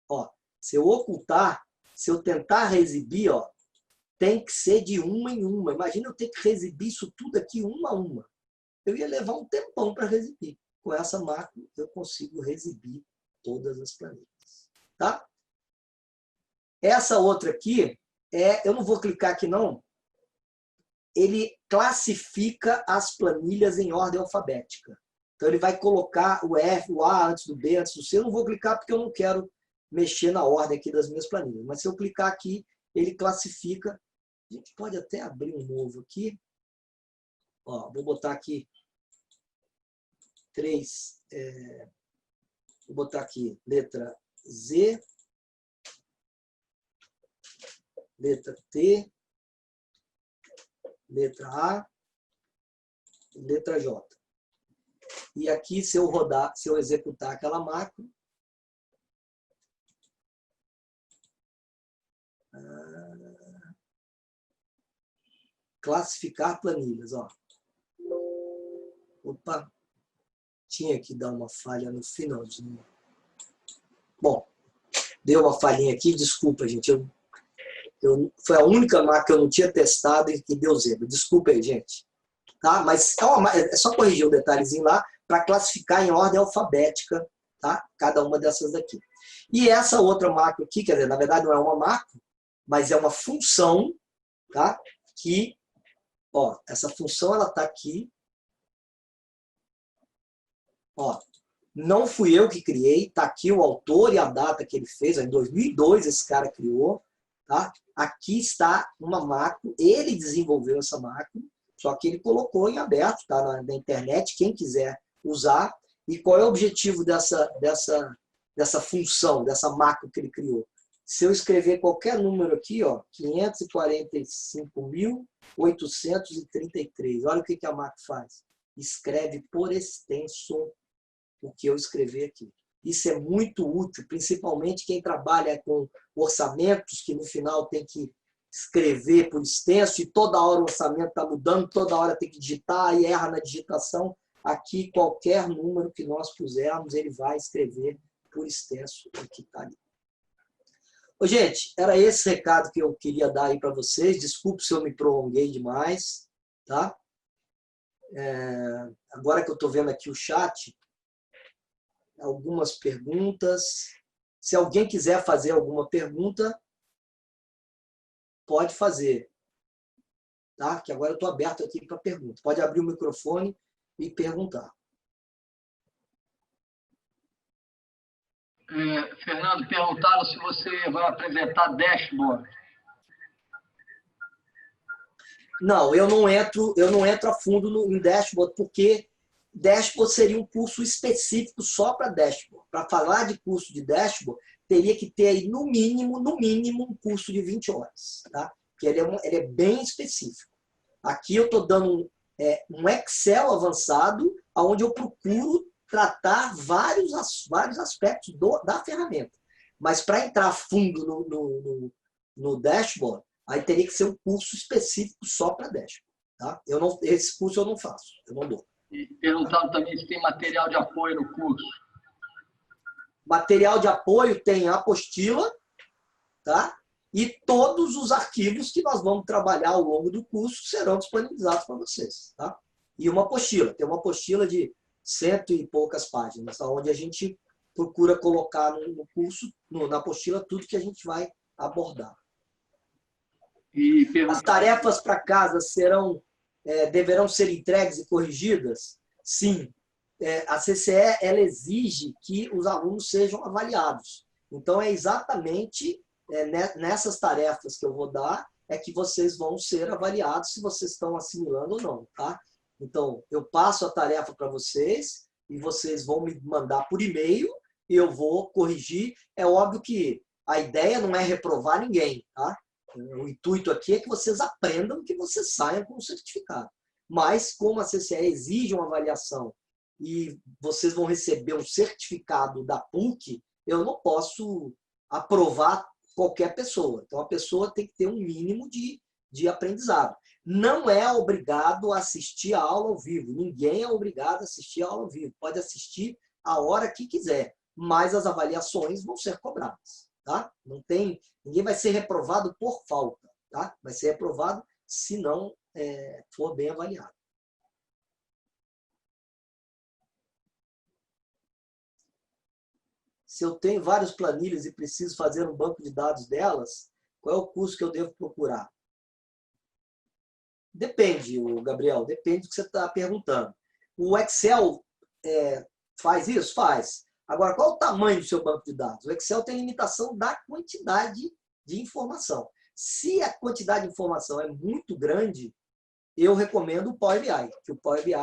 Ó, se eu ocultar, se eu tentar reexibir, ó, tem que ser de uma em uma. Imagina eu ter que reexibir isso tudo aqui uma a uma. Eu ia levar um tempão para reexibir. Com essa macro, eu consigo reexibir todas as planilhas. Tá? Essa outra aqui, eu não vou clicar aqui não, ele classifica as planilhas em ordem alfabética. Então, ele vai colocar o F, o A antes do B, antes do C. Eu não vou clicar porque eu não quero mexer na ordem aqui das minhas planilhas. Mas se eu clicar aqui, ele classifica A gente pode até abrir um novo aqui. Ó, vou botar aqui 3. Vou botar aqui letra Z, letra T, letra A e letra J. E aqui, se eu rodar, se eu executar aquela macro, classificar planilhas, ó. Opa, tinha que dar uma falha no finalzinho. Bom, deu uma falhinha aqui, desculpa, gente. Foi a única macro que eu não tinha testado e que deu zebra. Desculpa aí, gente. Tá? Mas é só corrigir um detalhezinho lá para classificar em ordem alfabética, tá? Cada uma dessas daqui. E essa outra macro aqui, quer dizer, na verdade não é uma macro, mas é uma função, tá? Que, ó, essa função ela está aqui. Ó, não fui eu que criei, está aqui o autor e a data que ele fez, em 2002 esse cara criou, tá? Aqui está uma macro, ele desenvolveu essa macro, só que ele colocou em aberto, tá? Na internet, quem quiser usar. E qual é o objetivo dessa função, dessa macro que ele criou? Se eu escrever qualquer número aqui, ó, 545.833, olha o que a macro faz. Escreve por extenso o que eu escrevi aqui. Isso é muito útil, principalmente quem trabalha com orçamentos, que no final tem que escrever por extenso e toda hora o orçamento está mudando, toda hora tem que digitar e erra na digitação. Aqui, qualquer número que nós pusermos, ele vai escrever por extenso o que está ali. Ô, gente, era esse recado que eu queria dar aí para vocês. Desculpe se eu me prolonguei demais, tá? Agora que eu estou vendo aqui o chat, algumas perguntas. Se alguém quiser fazer alguma pergunta, pode fazer. Tá? Que agora eu estou aberto aqui para pergunta. Pode abrir o microfone e perguntar. Fernando, perguntaram se você vai apresentar dashboard. Não, eu não entro a fundo em dashboard, porque dashboard seria um curso específico só para dashboard. Para falar de curso de dashboard, teria que ter aí, no mínimo, um curso de 20 horas. Tá? Porque ele é bem específico. Aqui eu estou dando um Excel avançado, onde eu procuro tratar vários aspectos da ferramenta. Mas para entrar a fundo no dashboard, aí teria que ser um curso específico só para dashboard. Tá? Esse curso eu não faço, eu não dou. E perguntaram também se tem material de apoio no curso. Material de apoio tem a apostila, tá? E todos os arquivos que nós vamos trabalhar ao longo do curso serão disponibilizados para vocês. Tá? E uma apostila, tem uma apostila de 100 e poucas páginas, onde a gente procura colocar no curso, na apostila, tudo que a gente vai abordar. As tarefas para casa deverão ser entregues e corrigidas? Sim. A CCE ela exige que os alunos sejam avaliados. Então, é exatamente nessas tarefas que eu vou dar é que vocês vão ser avaliados se vocês estão assimilando ou não. Tá? Então, eu passo a tarefa para vocês e vocês vão me mandar por e-mail e eu vou corrigir. É óbvio que a ideia não é reprovar ninguém. Tá? O intuito aqui é que vocês aprendam, que vocês saiam com o certificado. Mas, como a CCE exige uma avaliação e vocês vão receber um certificado da PUC, eu não posso aprovar qualquer pessoa. Então, a pessoa tem que ter um mínimo de aprendizado. Não é obrigado a assistir a aula ao vivo. Ninguém é obrigado a assistir a aula ao vivo. Pode assistir a hora que quiser, mas as avaliações vão ser cobradas. Tá? Ninguém vai ser reprovado por falta. Tá? Vai ser reprovado se não for bem avaliado. Se eu tenho várias planilhas e preciso fazer um banco de dados delas, qual é o curso que eu devo procurar? Depende, Gabriel, depende do que você está perguntando. O Excel faz isso? Faz. Agora, qual é o tamanho do seu banco de dados? O Excel tem limitação da quantidade de informação. Se a quantidade de informação é muito grande, eu recomendo o Power BI, que o Power BI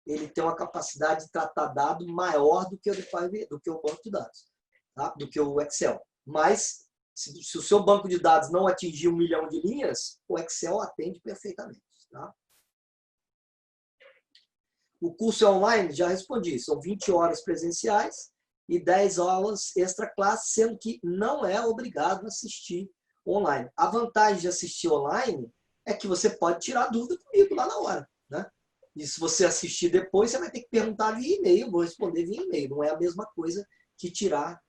ele tem uma capacidade de tratar dado maior do que o banco de dados, tá? Do que o Excel. Mas, se o seu banco de dados não atingir 1 milhão de linhas, o Excel atende perfeitamente. Tá? O curso é online, já respondi, são 20 horas presenciais e 10 aulas extra classe, sendo que não é obrigado a assistir online. A vantagem de assistir online é que você pode tirar dúvida comigo lá na hora. Né? E se você assistir depois, você vai ter que perguntar via e-mail, vou responder via e-mail. Não é a mesma coisa que tirar...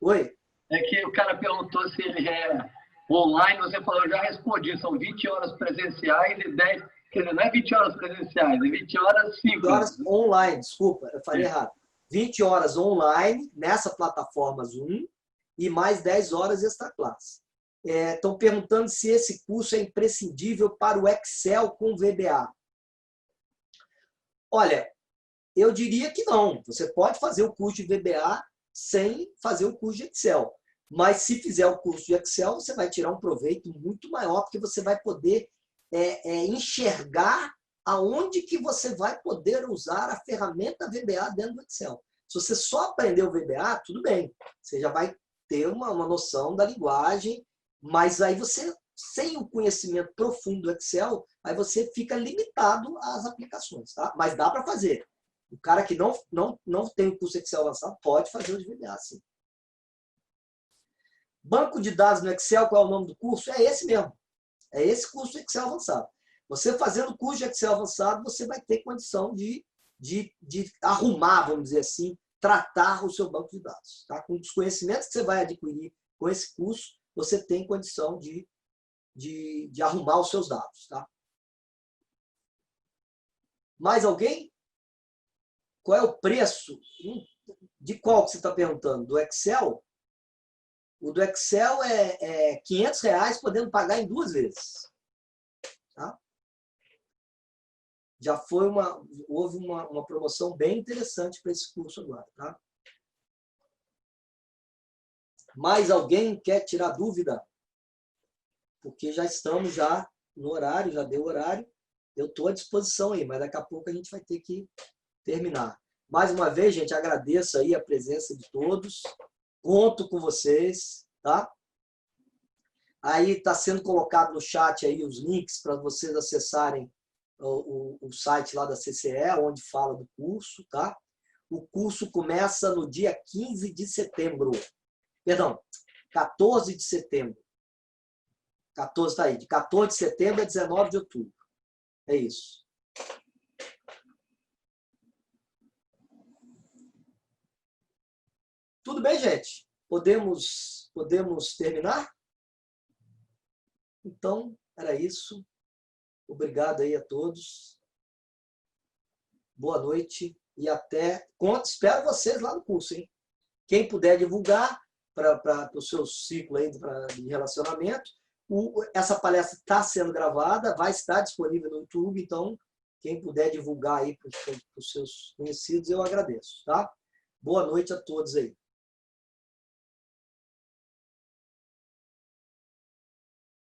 Oi? É que o cara perguntou se ele é online, você falou, eu já respondi, são 20 horas presenciais e 10... Quer dizer, não é 20 horas presenciais, é 20 horas síncronas. 20 horas online, desculpa, eu falei errado. 20 horas online, nessa plataforma Zoom, e mais 10 horas extra classe. Estão perguntando se esse curso é imprescindível para o Excel com VBA. Olha, eu diria que não. Você pode fazer o curso de VBA sem fazer o curso de Excel. Mas se fizer o curso de Excel, você vai tirar um proveito muito maior, porque você vai poder enxergar aonde que você vai poder usar a ferramenta VBA dentro do Excel. Se você só aprender o VBA, tudo bem. Você já vai ter uma noção da linguagem, mas aí você, sem o conhecimento profundo do Excel, aí você fica limitado às aplicações. Tá? Mas dá para fazer. O cara que não tem o curso Excel avançado pode fazer o de VBA, sim. Banco de dados no Excel, qual é o nome do curso? É esse mesmo. É esse curso de Excel avançado. Você fazendo o curso de Excel avançado, você vai ter condição de arrumar, vamos dizer assim, tratar o seu banco de dados. Tá? Com os conhecimentos que você vai adquirir com esse curso, você tem condição de arrumar os seus dados. Tá? Mais alguém? Qual é o preço? De qual que você está perguntando? Do Excel? O do Excel é R$500, podendo pagar em 2 vezes. Tá? Já houve uma promoção bem interessante para esse curso agora. Tá? Mais alguém quer tirar dúvida? Porque já estamos no horário, já deu horário. Eu estou à disposição aí, mas daqui a pouco a gente vai ter que terminar. Mais uma vez, gente, agradeço aí a presença de todos. Conto com vocês, tá? Aí está sendo colocado no chat aí os links para vocês acessarem o site lá da CCE, onde fala do curso, tá? O curso começa no dia 15 de setembro. Perdão, 14 de setembro. 14 está aí. De 14 de setembro a 19 de outubro. É isso. Tudo bem, gente? Podemos terminar? Então, era isso. Obrigado aí a todos. Boa noite e até... Espero vocês lá no curso, hein? Quem puder divulgar para o seu ciclo aí de relacionamento. Essa palestra está sendo gravada, vai estar disponível no YouTube, então quem puder divulgar aí para os seus conhecidos, eu agradeço, tá? Boa noite a todos aí.